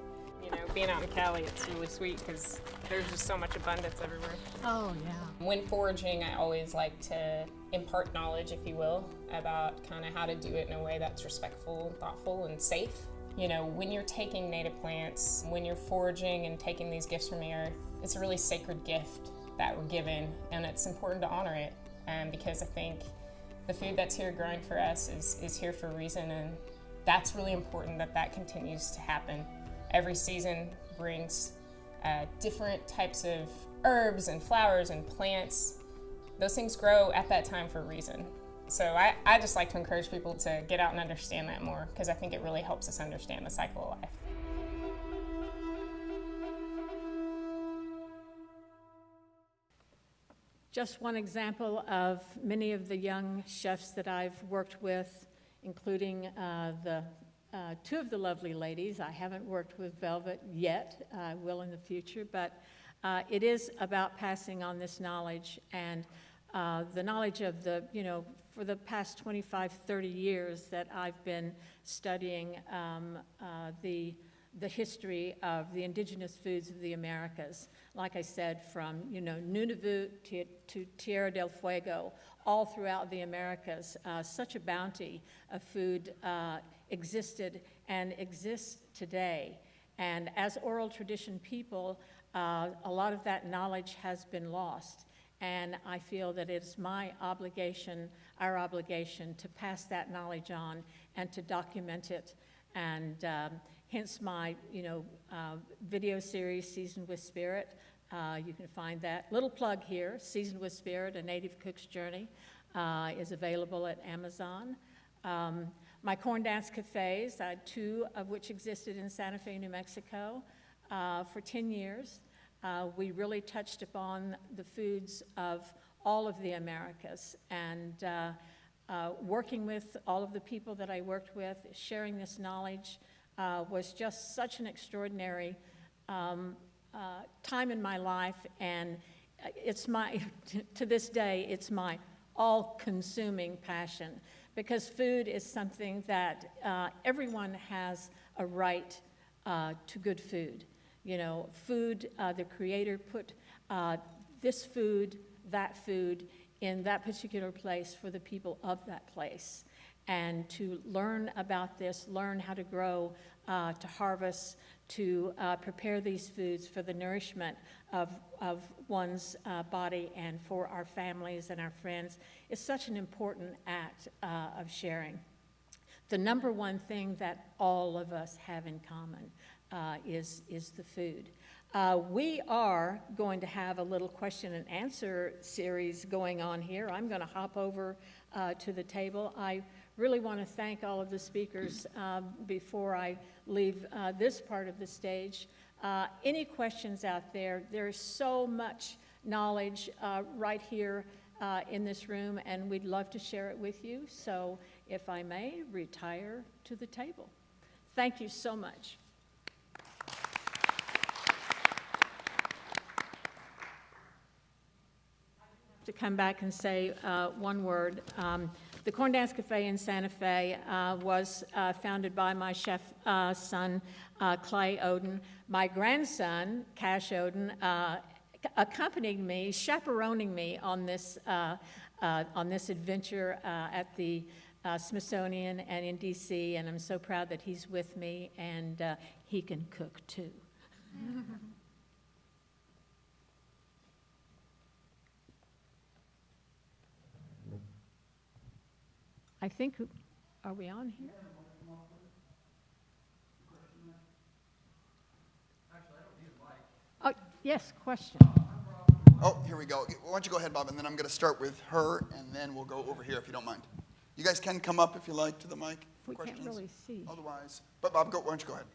Being out in Cali, it's really sweet because there's just so much abundance everywhere. Oh, yeah. When foraging, I always like to impart knowledge, if you will, about kind of how to do it in a way that's respectful, thoughtful, and safe. When you're taking native plants, when you're foraging and taking these gifts from the earth, it's a really sacred gift that we're given, and it's important to honor it, because I think the food that's here growing for us is here for a reason, and that's really important that continues to happen. Every season brings different types of herbs and flowers and plants. Those things grow at that time for a reason. So I just like to encourage people to get out and understand that more, because I think it really helps us understand the cycle of life. Just one example of many of the young chefs that I've worked with, including the 2 of the lovely ladies. I haven't worked with Velvet yet. I will in the future, but it is about passing on this knowledge, and the knowledge of for the past 25, 30 years that I've been studying the history of the indigenous foods of the Americas. Like I said, from Nunavut to Tierra del Fuego, all throughout the Americas, such a bounty of food existed and exists today. And as oral tradition people, a lot of that knowledge has been lost. And I feel that it's my obligation, our obligation, to pass that knowledge on and to document it. And hence my, video series, Seasoned with Spirit. You can find that. Little plug here, Seasoned with Spirit, A Native Cook's Journey, is available at Amazon. My corn dance cafes, 2 of which existed in Santa Fe, New Mexico, for 10 years. We really touched upon the foods of all of the Americas, and working with all of the people that I worked with, sharing this knowledge was just such an extraordinary time in my life, and it's my, to this day, it's my all-consuming passion, because food is something that everyone has a right to good food. You know, food, the Creator put this food, that food, in that particular place for the people of that place. And to learn about this, learn how to grow, to harvest, to prepare these foods for the nourishment of one's body and for our families and our friends is such an important act of sharing. The number one thing that all of us have in common is the food. We are going to have a little question and answer series going on here. I'm going to hop over to the table. I really want to thank all of the speakers before I leave this part of the stage. Any questions out there? There's so much knowledge right here in this room, and we'd love to share it with you. So if I may, retire to the table. Thank you so much. To come back and say one word. The Corn Dance Cafe in Santa Fe was founded by my chef son, Clay Oden. My grandson, Cash Oden, accompanied me, chaperoning me on this adventure at the Smithsonian and in DC, and I'm so proud that he's with me, and he can cook too. I think, are we on here? Oh, yes, question. Oh, here we go. Why don't you go ahead, Bob, and then I'm going to start with her, and then we'll go over here if you don't mind. You guys can come up if you like to the mic for We questions. can't really see. Otherwise, but Bob, why don't you go ahead?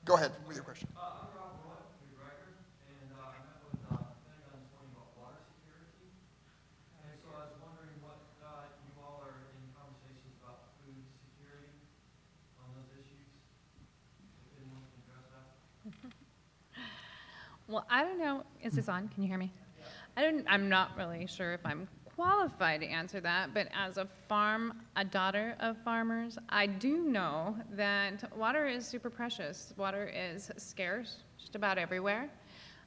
Go ahead with your question. I'm Rob Roy, food writer, and I met with Pentagon this morning about water security. And so I was wondering what you all are in conversations about food security on those issues. If anyone can address that. Well, I don't know. Is this on? Can you hear me? I'm not really sure if I'm qualified to answer that, but as a daughter of farmers, I do know that water is super precious. Water is scarce just about everywhere.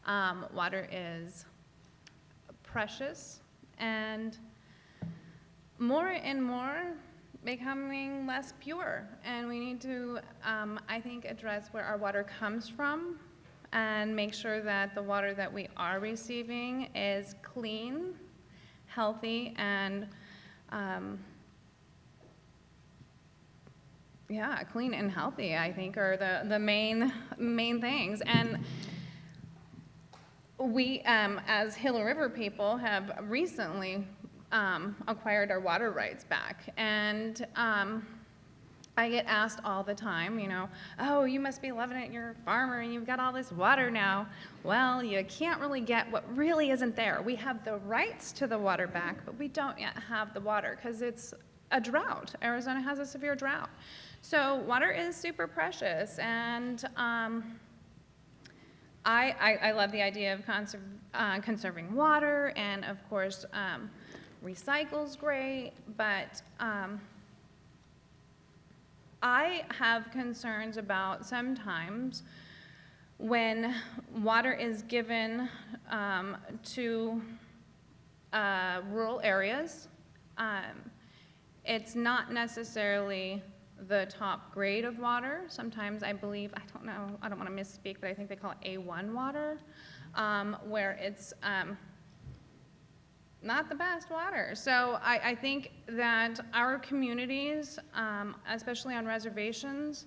Water is precious and more becoming less pure. And we need to, I think, address where our water comes from and make sure that the water that we are receiving is clean, healthy, and clean and healthy, I think, are the main things. And we, as Hill River people, have recently acquired our water rights back. And I get asked all the time, you know, oh, you must be loving it, you're a farmer and you've got all this water now. Well, you can't really get what really isn't there. We have the rights to the water back, but we don't yet have the water because it's a drought. Arizona has a severe drought. So water is super precious, and I love the idea of conserving water, and of course, recycle's great, but I have concerns about sometimes when water is given to rural areas. It's not necessarily the top grade of water. Sometimes I believe, I don't know, I don't want to misspeak, but I think they call it A1 water, where it's not the best water. So I think that our communities, especially on reservations,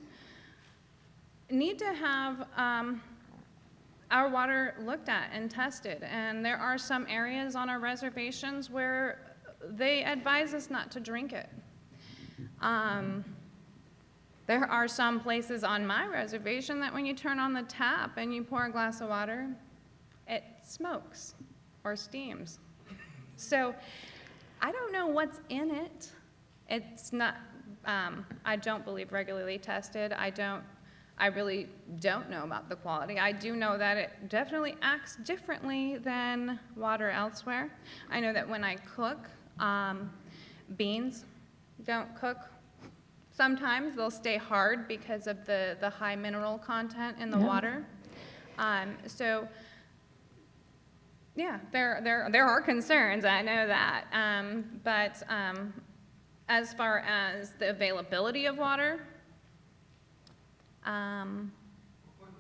need to have our water looked at and tested. And there are some areas on our reservations where they advise us not to drink it. There are some places on my reservation that when you turn on the tap and you pour a glass of water, it smokes or steams. So I don't know what's in it. It's not, I don't believe regularly tested. I I really don't know about the quality. I do know that it definitely acts differently than water elsewhere. I know that when I cook, beans don't cook. Sometimes they'll stay hard because of the high mineral content in the water. So yeah, there are concerns, I know that. But as far as the availability of water,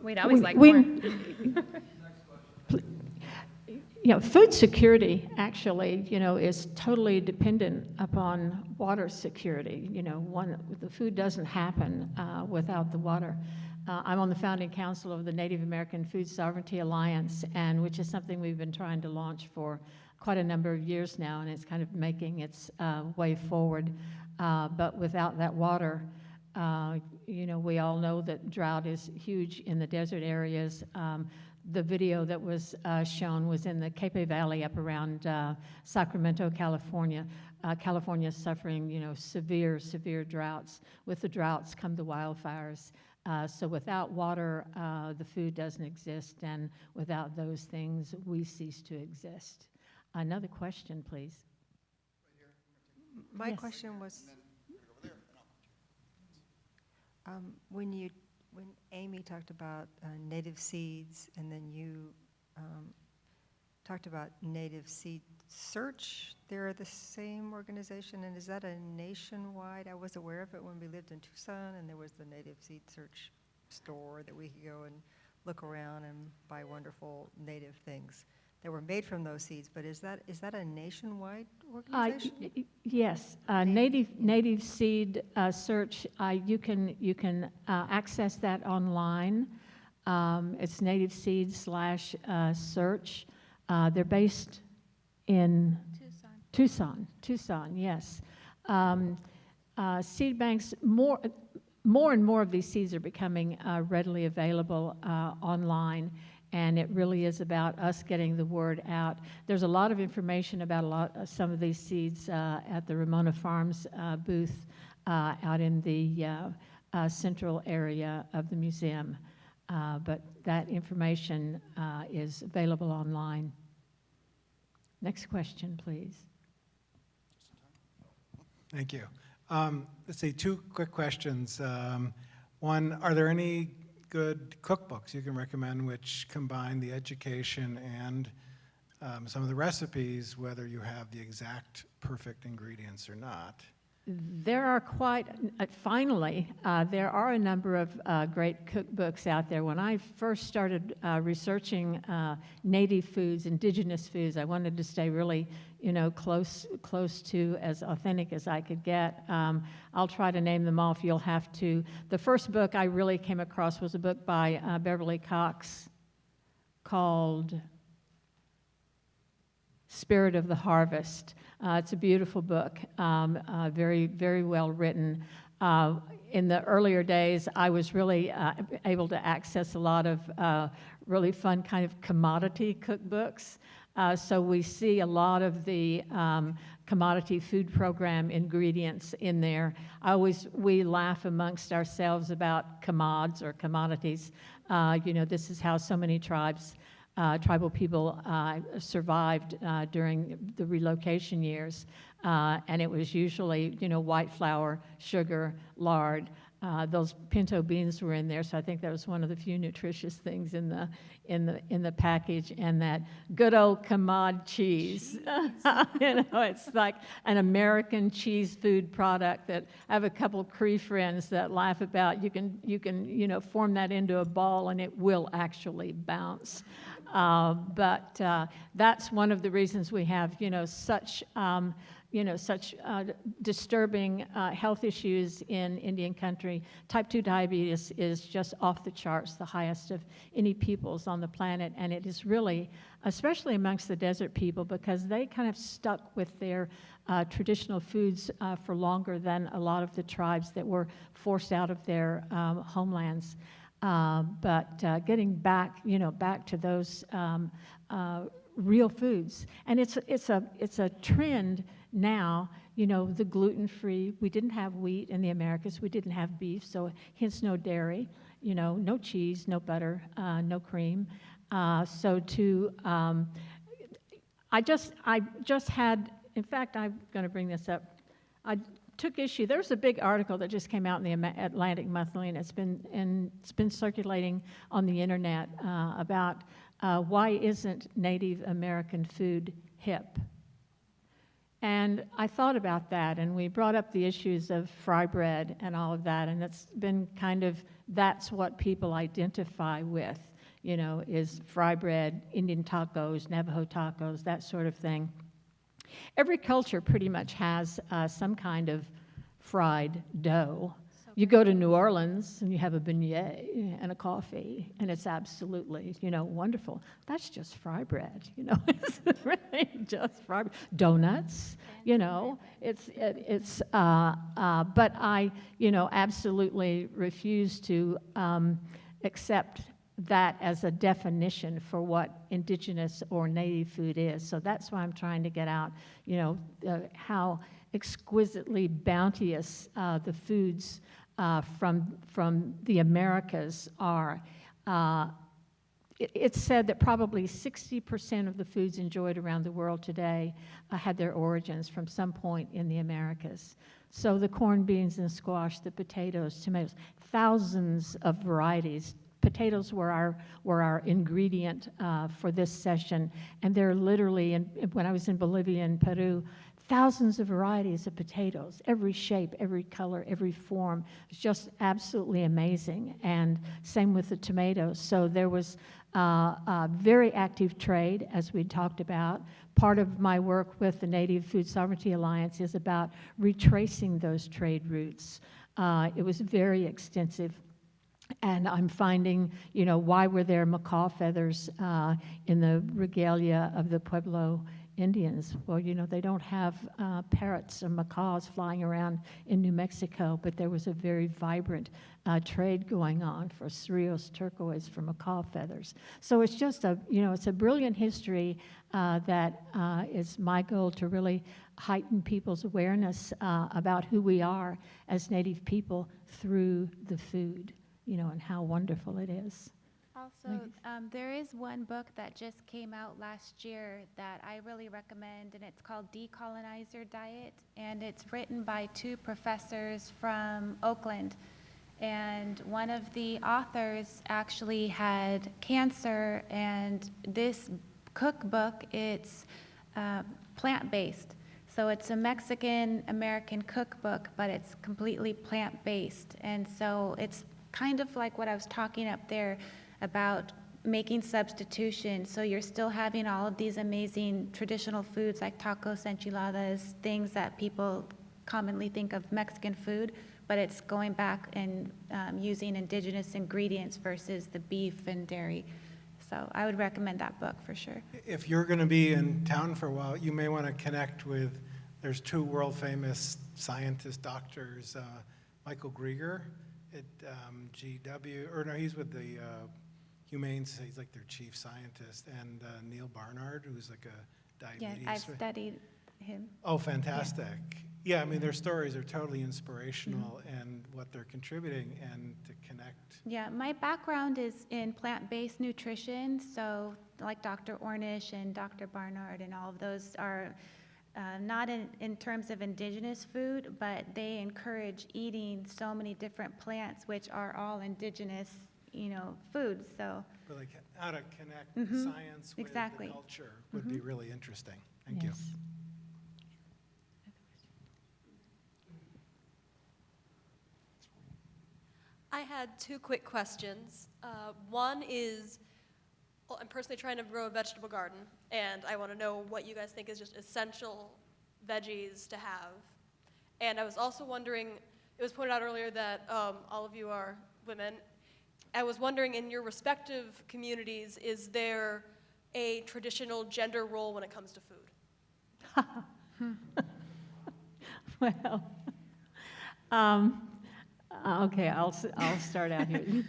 we'd always like more. Food security actually, is totally dependent upon water security. The food doesn't happen without the water. I'm on the founding council of the Native American Food Sovereignty Alliance, and which is something we've been trying to launch for quite a number of years now, and it's kind of making its way forward. But without that water, we all know that drought is huge in the desert areas. The video that was shown was in the Cape Valley up around Sacramento, California. California is suffering, severe droughts. With the droughts come the wildfires. So without water, the food doesn't exist, and without those things, we cease to exist. Another question, please. My Yes. question was, when Amy talked about native seeds, and then you talked about Native Seed Search, they're the same organization, and is that a nationwide? I was aware of it when we lived in Tucson, and there was the Native Seed Search store that we could go and look around and buy wonderful native things that were made from those seeds. But is that a nationwide organization? Yes, Native Seed Search. You can access that online. It's Native Seed /search. They're based in Tucson. Yes. Seed banks. More and more of these seeds are becoming readily available online. And it really is about us getting the word out. There's a lot of information about some of these seeds at the Ramona Farms booth out in the central area of the museum. But that information is available online. Next question, please. Thank you. Let's see, two quick questions. One, are there any good cookbooks you can recommend which combine the education and some of the recipes, whether you have the exact perfect ingredients or not? There are there are a number of great cookbooks out there. When I first started researching native foods, indigenous foods, I wanted to stay really, close to as authentic as I could get. I'll try to name them off. You'll have to. The first book I really came across was a book by Beverly Cox called Spirit of the Harvest. It's a beautiful book, very, very well written. In the earlier days, I was really able to access a lot of really fun kind of commodity cookbooks. So we see a lot of the commodity food program ingredients in there. We laugh amongst ourselves about commods or commodities. This is how so many tribal people survived during the relocation years, and it was usually, white flour, sugar, lard. Those pinto beans were in there, so I think that was one of the few nutritious things in the package. And that good old commod cheese. It's like an American cheese food product that I have a couple Cree friends that laugh about. You can form that into a ball, and it will actually bounce. But that's one of the reasons we have, such disturbing health issues in Indian country. Type 2 diabetes is just off the charts, the highest of any peoples on the planet, and it is really, especially amongst the desert people, because they kind of stuck with their traditional foods for longer than a lot of the tribes that were forced out of their homelands. But getting back to those real foods, and it's a trend now. the gluten-free. We didn't have wheat in the Americas. We didn't have beef, so hence no dairy, no cheese, no butter, no cream. I just had, in fact, I'm going to bring this up. I took issue. There's a big article that just came out in the Atlantic Monthly, and it's been circulating on the internet about why isn't Native American food hip? And I thought about that, and we brought up the issues of fry bread and all of that, and it's been that's what people identify with, is fry bread, Indian tacos, Navajo tacos, that sort of thing. Every culture pretty much has some kind of fried dough. You go to New Orleans and you have a beignet and a coffee, and it's absolutely, wonderful. That's just fry bread, It's really just fry bread. Donuts, but I, absolutely refuse to accept that as a definition for what indigenous or native food is. So that's why I'm trying to get out, how exquisitely bounteous the foods from the Americas are. It's said that probably 60% of the foods enjoyed around the world today had their origins from some point in the Americas. So the corn, beans, and squash, the potatoes, tomatoes, thousands of varieties. Potatoes were our ingredient for this session, and they're literally, when I was in Bolivia and Peru, thousands of varieties of potatoes, every shape, every color, every form. It's just absolutely amazing. And same with the tomatoes. So there was a very active trade, as we talked about. Part of my work with the Native Food Sovereignty Alliance is about retracing those trade routes. It was very extensive. And I'm finding, why were there macaw feathers in the regalia of the Pueblo Indians? Well, they don't have parrots or macaws flying around in New Mexico, but there was a very vibrant trade going on for cereals turquoise for macaw feathers. So it's just it's a brilliant history that is my goal to really heighten people's awareness about who we are as Native people through the food, and how wonderful it is. Also, there is one book that just came out last year that I really recommend, and it's called Decolonize Your Diet, and it's written by two professors from Oakland. And one of the authors actually had cancer, and this cookbook, it's plant-based. So it's a Mexican-American cookbook, but it's completely plant-based. And so it's kind of like what I was talking up there about making substitution. So you're still having all of these amazing traditional foods like tacos, enchiladas, things that people commonly think of Mexican food, but it's going back and using indigenous ingredients versus the beef and dairy. So I would recommend that book for sure. If you're going to be in town for a while, you may want to connect with, there's two world famous scientists, doctors, Michael Grieger at he's with the Humane, he's like their chief scientist, and Neil Barnard, who's like a diabetes. Yeah, I've studied him. Oh, fantastic. Yeah, I mean, their stories are totally inspirational and what they're contributing and to connect. Yeah, my background is in plant-based nutrition, so like Dr. Ornish and Dr. Barnard and all of those are not in terms of indigenous food, but they encourage eating so many different plants, which are all indigenous, foods. So. But like how to connect science with the culture would be really interesting. Thank you. I had two quick questions. One is, well, I'm personally trying to grow a vegetable garden, and I want to know what you guys think is just essential veggies to have. And I was also wondering, it was pointed out earlier that all of you are women. I was wondering, in your respective communities, is there a traditional gender role when it comes to food? Well, okay, I'll start out here.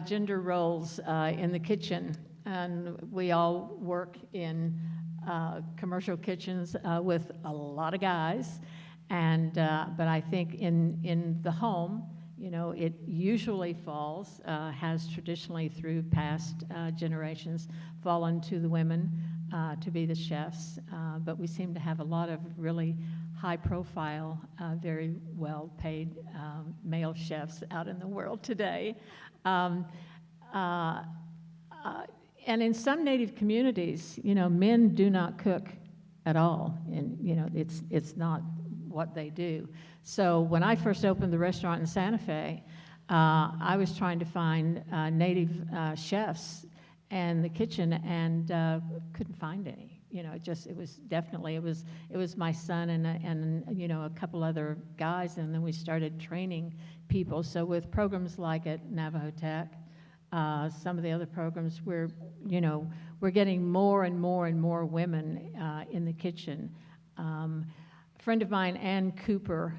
Gender roles in the kitchen, and we all work in commercial kitchens with a lot of guys. And, but I think in the home, you know, it usually falls, has traditionally through past generations fallen to the women to be the chefs. But we seem to have a lot of really high-profile, very well-paid male chefs out in the world today. And in some Native communities, you know, men do not cook at all, and you know, it's not what they do. So when I first opened the restaurant in Santa Fe, I was trying to find Native chefs in the kitchen and couldn't find any. You know, it was my son and you know, a couple other guys, and then we started training people. So with programs like at Navajo Tech, some of the other programs, we're getting more and more and more women in the kitchen. A friend of mine, Ann Cooper,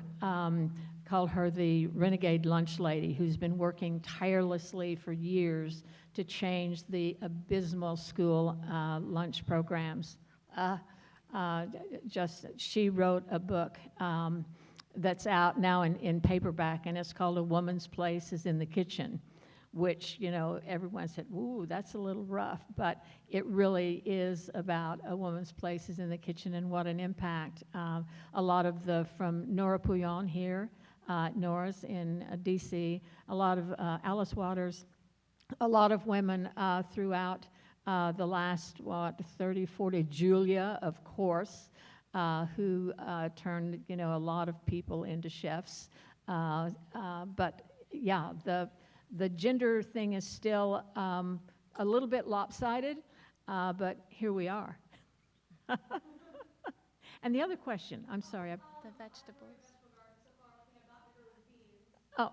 called her the renegade lunch lady, who's been working tirelessly for years to change the abysmal school lunch programs. She wrote a book that's out now in paperback, and it's called A Woman's Place is in the Kitchen, which, you know, everyone said, ooh, that's a little rough, but it really is about a woman's place is in the kitchen and what an impact. A lot of from Nora Pouillon here, Nora's in D.C., a lot of Alice Waters, a lot of women throughout the last, 30, 40, Julia, of course, who turned, you know, a lot of people into chefs. But yeah, the gender thing is still a little bit lopsided, but here we are. And the other question, I'm sorry. The vegetables. Oh.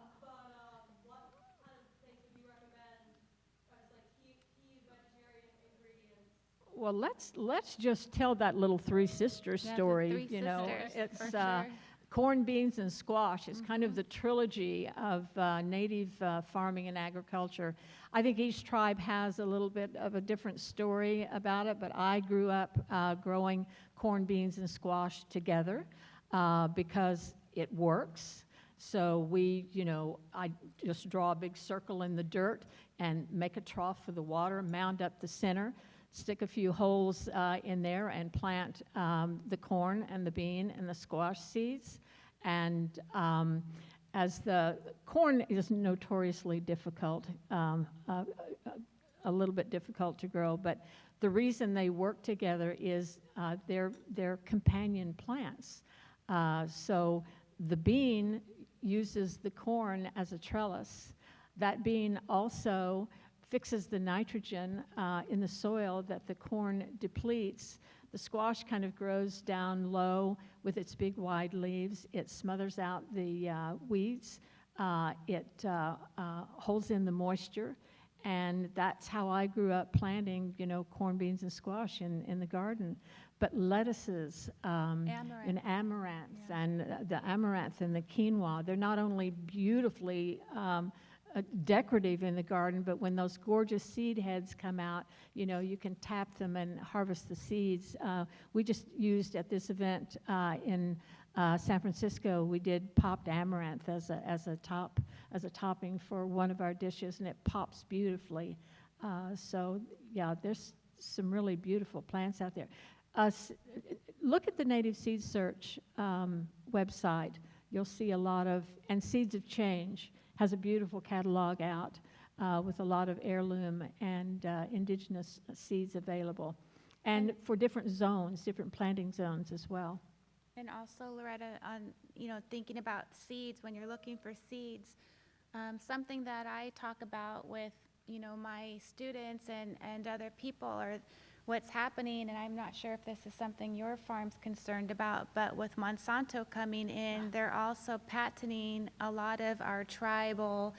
Well, let's just tell that little Three Sisters story. You know, it's corn, beans, and squash. It's kind of the trilogy of native farming and agriculture. I think each tribe has a little bit of a different story about it, but I grew up growing corn, beans, and squash together because it works. So I just draw a big circle in the dirt and make a trough for the water, mound up the center, stick a few holes in there and plant the corn and the bean and the squash seeds. And as the corn is notoriously difficult, a little bit difficult to grow, but the reason they work together is they're companion plants. So the bean uses the corn as a trellis. That bean also fixes the nitrogen in the soil that the corn depletes. The squash kind of grows down low with its big wide leaves. It smothers out the weeds. It holds in the moisture. And that's how I grew up planting, corn, beans, and squash in the garden. But lettuces and amaranths, and the amaranth and the quinoa, they're not only beautifully decorative in the garden, but when those gorgeous seed heads come out, you can tap them and harvest the seeds. We just used at this event in San Francisco, we did popped amaranth as a topping for one of our dishes, and it pops beautifully. So yeah, there's some really beautiful plants out there. Look at the Native Seed Search website. You'll see a lot of, and Seeds of Change has a beautiful catalog out with a lot of heirloom and indigenous seeds available, and for different zones, different planting zones as well. And also, Loretta, thinking about seeds, when you're looking for seeds, something that I talk about with, my students and other people are what's happening, and I'm not sure if this is something your farm's concerned about, but with Monsanto coming in, they're also patenting a lot of our tribal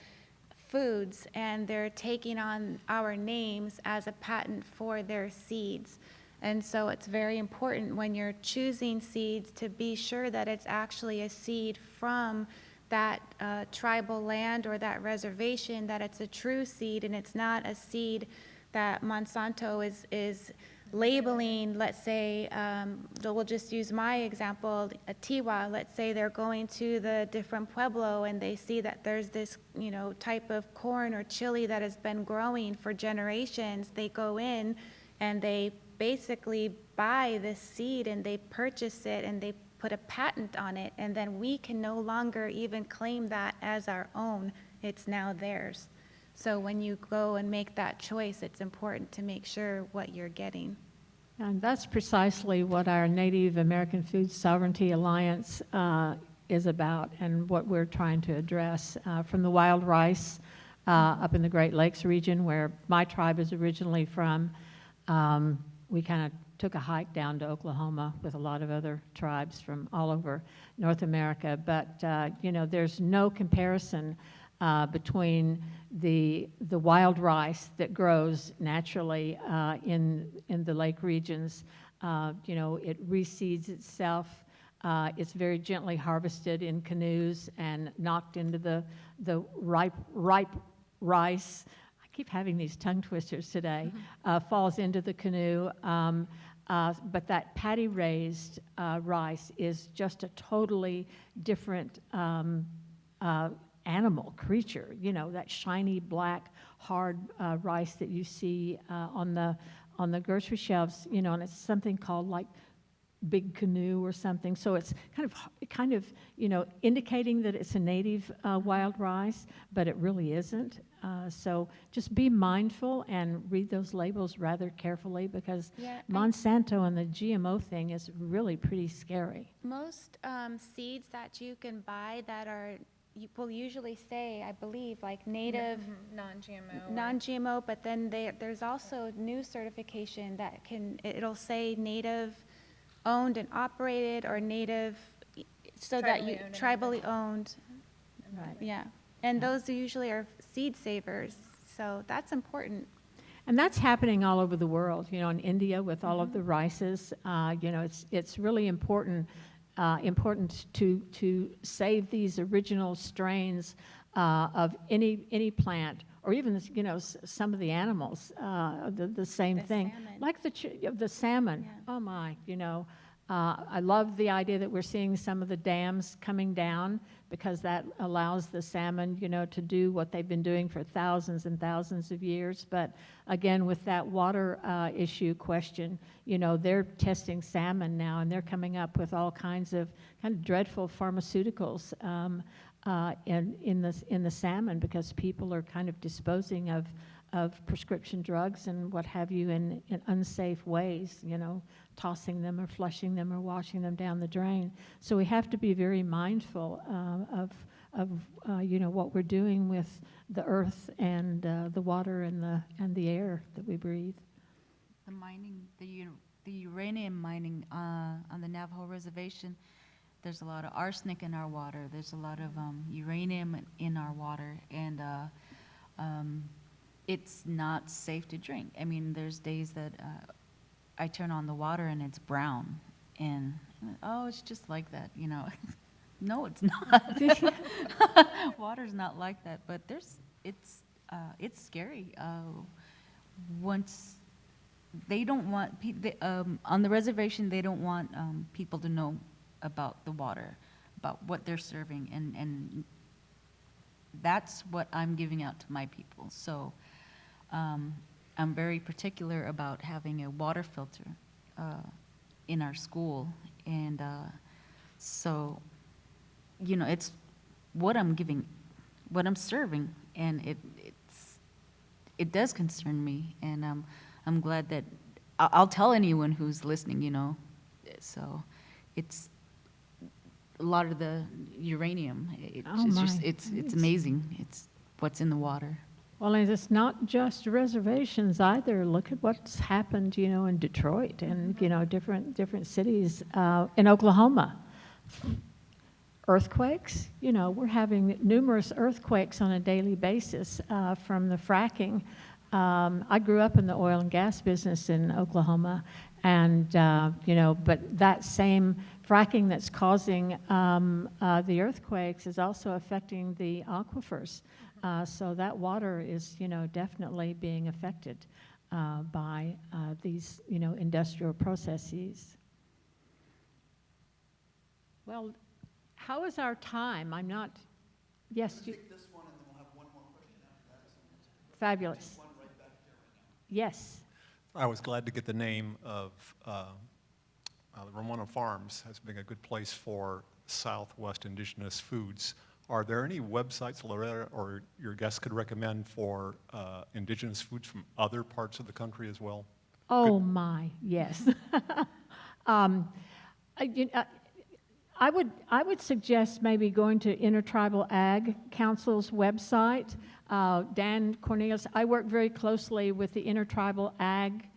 foods, and they're taking on our names as a patent for their seeds. And so it's very important when you're choosing seeds to be sure that it's actually a seed from that tribal land or that reservation, that it's a true seed and it's not a seed that Monsanto is labeling, let's say, we'll just use my example, a Tiwa, let's say they're going to the different pueblo and they see that there's this, type of corn or chili that has been growing for generations. They go in and they basically buy this seed and they purchase it and they put a patent on it, and then we can no longer even claim that as our own. It's now theirs. So when you go and make that choice, it's important to make sure what you're getting. And that's precisely what our Native American Food Sovereignty Alliance is about, and what we're trying to address. From the wild rice up in the Great Lakes region, where my tribe is originally from, we kind of took a hike down to Oklahoma with a lot of other tribes from all over North America. But there's no comparison between the wild rice that grows naturally in the lake regions. It reseeds itself. It's very gently harvested in canoes and knocked into the ripe rice. I keep having these tongue twisters today. Falls into the canoe. But that paddy-raised rice is just a totally different animal, creature. That shiny, black, hard rice that you see on the grocery shelves. And it's something called like Big Canoe or something. So it's kind of indicating that it's a native wild rice, but it really isn't. So just be mindful and read those labels rather carefully, because Monsanto and the GMO thing is really pretty scary. Most seeds that you can buy that will usually say, I believe, like native, non-GMO, but then there's also new certification that it'll say native owned and operated, or native, so that you tribally owned. Right. Yeah. And those usually are seed savers, so that's important. And that's happening all over the world. In India with all of the rices, it's really important to save these original strains of any plant, or even some of the animals. The same thing, salmon. like the salmon. Yeah. Oh my, I love the idea that we're seeing some of the dams coming down, because that allows the salmon, to do what they've been doing for thousands and thousands of years. But again, with that water issue question, they're testing salmon now, and they're coming up with all kinds of dreadful pharmaceuticals in the salmon, because people are kind of disposing of prescription drugs and what have you in unsafe ways, tossing them or flushing them or washing them down the drain. So we have to be very mindful of what we're doing with the earth and the water and the air that we breathe. The mining, the uranium mining on the Navajo reservation, there's a lot of arsenic in our water. There's a lot of uranium in our water, and it's not safe to drink. I mean, there's days that I turn on the water and it's brown, and it's just like that, No, it's not. Water's not like that, but it's scary. Once they don't want on the reservation, they don't want people to know about the water, about what they're serving, and that's what I'm giving out to my people. So I'm very particular about having a water filter in our school, and so it's what I'm giving, what I'm serving, and it does concern me, and I'm glad that I'll tell anyone who's listening, so it's a lot of the uranium. It's amazing. It's what's in the water. Well, and it's not just reservations either. Look at what's happened, in Detroit and different cities in Oklahoma. Earthquakes, we're having numerous earthquakes on a daily basis from the fracking. I grew up in the oil and gas business in Oklahoma, and but that same fracking that's causing the earthquakes is also affecting the aquifers. So that water is, definitely being affected. by these, industrial processes. Well, how is our time? I'm not, yes, you, Take this one, and then we'll have one more question after that. fabulous. One right back there right now. Yes. I was glad to get the name of Ramona Farms as being a good place for Southwest indigenous foods. Are there any websites, Loretta, or your guests could recommend for indigenous foods from other parts of the country as well? Oh my, yes. I would suggest maybe going to Intertribal Ag Council's website. Dan Cornelius, I work very closely with the Intertribal Ag.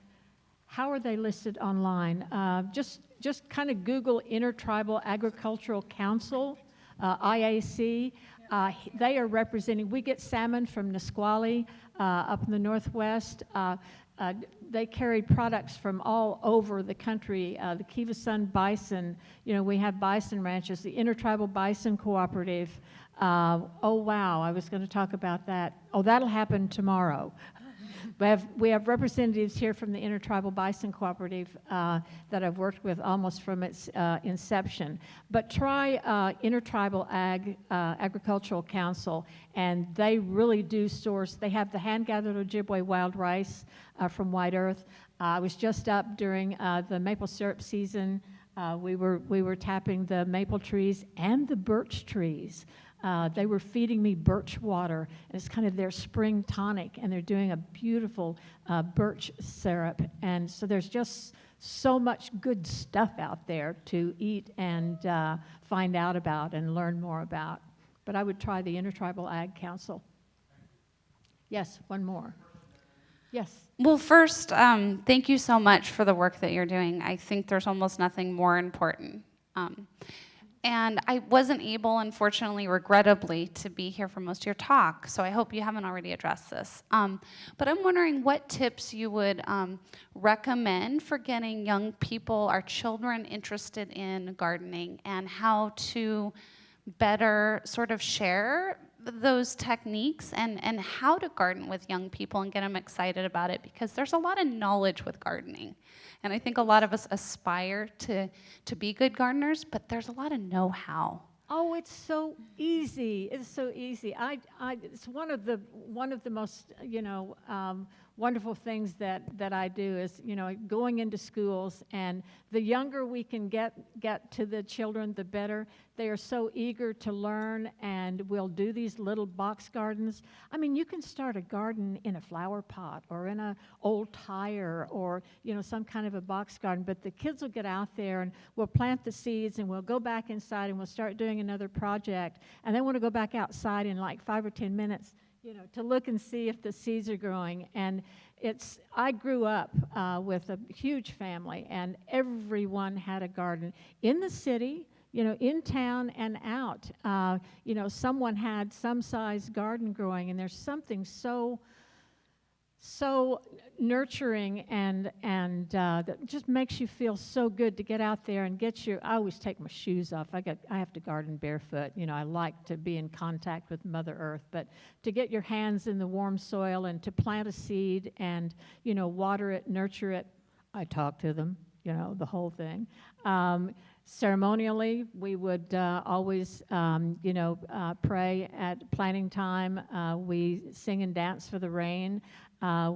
How are they listed online? Just kind of Google Intertribal Agricultural Council, IAC. They are representing, we get salmon from Nisqually up in the Northwest. They carry products from all over the country. The Kivasun bison, we have bison ranches, the Intertribal Bison Cooperative. Oh wow, I was going to talk about that. Oh, that'll happen tomorrow. We have representatives here from the Intertribal Bison Cooperative that I've worked with almost from its inception. But try Intertribal Agricultural Council, and they really do source. They have the hand-gathered Ojibwe wild rice from White Earth. I was just up during the maple syrup season. We were tapping the maple trees and the birch trees. They were feeding me birch water, and it's kind of their spring tonic, and they're doing a beautiful birch syrup. And so there's just so much good stuff out there to eat and find out about and learn more about. But I would try the Intertribal Ag Council. Yes, one more. Yes. Well, first, thank you so much for the work that you're doing. I think there's almost nothing more important. And I wasn't able, unfortunately, regrettably, to be here for most of your talk, so I hope you haven't already addressed this. But I'm wondering what tips you would recommend for getting young people, our children, interested in gardening, and how to better sort of share those techniques and how to garden with young people and get them excited about it, because there's a lot of knowledge with gardening. And I think a lot of us aspire to be good gardeners, but there's a lot of know-how. Oh, it's so easy. It's so easy. It's one of the most, wonderful things that I do is, going into schools, and the younger we can get to the children, the better. They are so eager to learn, and we'll do these little box gardens. I mean, you can start a garden in a flower pot or in an old tire or, some kind of a box garden, but the kids will get out there and we'll plant the seeds, and we'll go back inside and we'll start doing another project, and then we'll go back outside in like 5 or 10 minutes, to look and see if the seeds are growing. And I grew up with a huge family, and everyone had a garden in the city, in town and out. Someone had some size garden growing, and there's something so nurturing and that just makes you feel so good to get out there and I always take my shoes off. I have to garden barefoot. I like to be in contact with Mother Earth, but to get your hands in the warm soil and to plant a seed and, water it, nurture it. I talk to them, the whole thing. Ceremonially, we would always, pray at planting time. We sing and dance for the rain.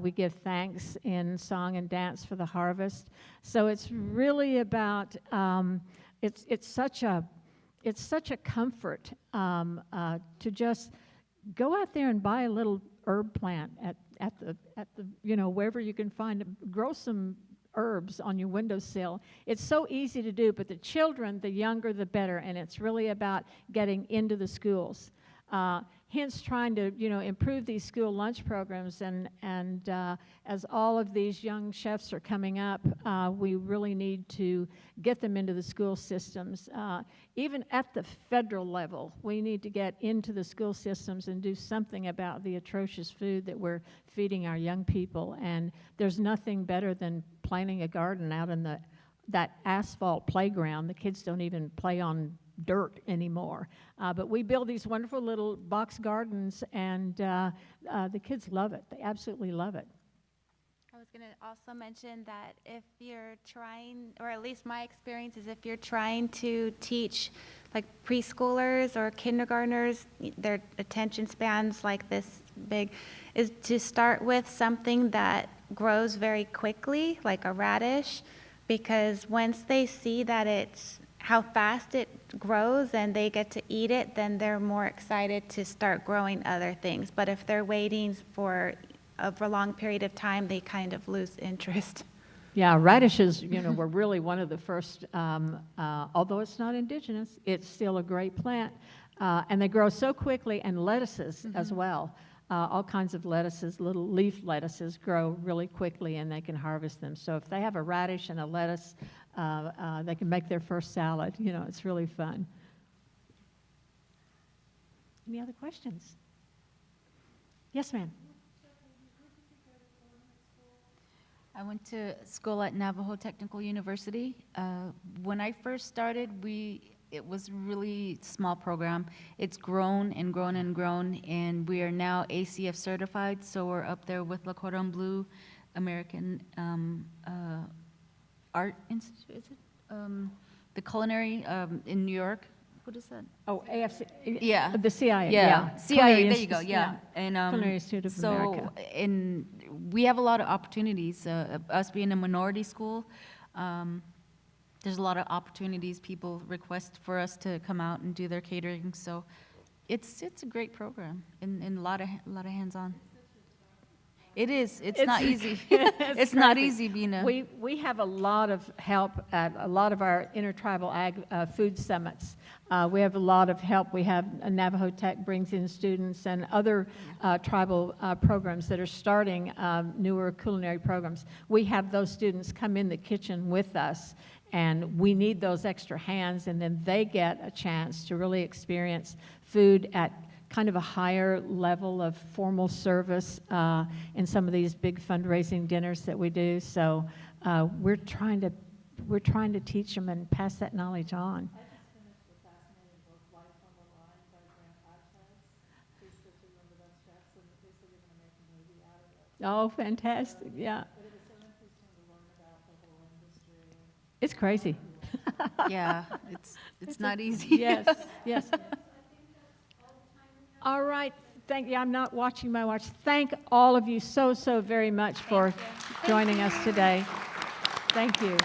We give thanks in song and dance for the harvest. So it's really about, it's such a comfort to just go out there and buy a little herb plant at the wherever you can find it. Grow some herbs on your windowsill. It's so easy to do, but the children, the younger, the better, and it's really about getting into the schools. Hence trying to, improve these school lunch programs, and as all of these young chefs are coming up, we really need to get them into the school systems. Even at the federal level, we need to get into the school systems and do something about the atrocious food that we're feeding our young people. And there's nothing better than planting a garden out in that asphalt playground. The kids don't even play on dirt anymore. But we build these wonderful little box gardens, and the kids love it. They absolutely love it. I was was going to also mention that if you're trying, or at least my experience is if you're trying to teach like preschoolers or kindergartners, their attention spans like this big, is to start with something that grows very quickly, like a radish, because once they see that it's how fast it grows and they get to eat it, then they're more excited to start growing other things. But if they're waiting for a prolonged period of time, they kind of lose interest. Yeah, radishes, were really one of the first, although it's not indigenous, it's still a great plant. And they grow so quickly, and lettuces as well. All kinds of lettuces, little leaf lettuces grow really quickly, and they can harvest them. So if they have a radish and a lettuce, they can make their first salad. It's really fun. Any other questions? Yes, ma'am. I went to school at Navajo Technical University. When I first started, it was really small program. It's grown and grown and grown, and we are now ACF certified, so we're up there with La Cordon Bleu, American Art Institute, is it? The culinary in New York. What is that? Oh, AFC. Yeah. The CIA. Yeah. CIA, there you go, yeah. And Culinary Institute of America. And we have a lot of opportunities. Us being a minority school, there's a lot of opportunities. People request for us to come out and do their catering. So it's a great program and a lot of hands-on. It is. It's not easy. It's not easy being a... We have a lot of help at a lot of our intertribal ag food summits. We have a lot of help. We have Navajo Tech brings in students and other tribal programs that are starting newer culinary programs. We have those students come in the kitchen with us, and we need those extra hands, and then they get a chance to really experience food at kind of a higher level of formal service in some of these big fundraising dinners that we do. So we're trying to teach them and pass that knowledge on. I just finished the fascinating book, Life on the Line by Grant Achatz. He's such a one of the best chefs, and they said they're going to make a movie out of it. Oh, fantastic! Yeah. But it was so interesting to learn about the whole industry. It's crazy. Yeah, it's not easy. Yes. Yes. All right, thank you. I'm not watching my watch. Thank all of you so very much for joining us today. Thank you.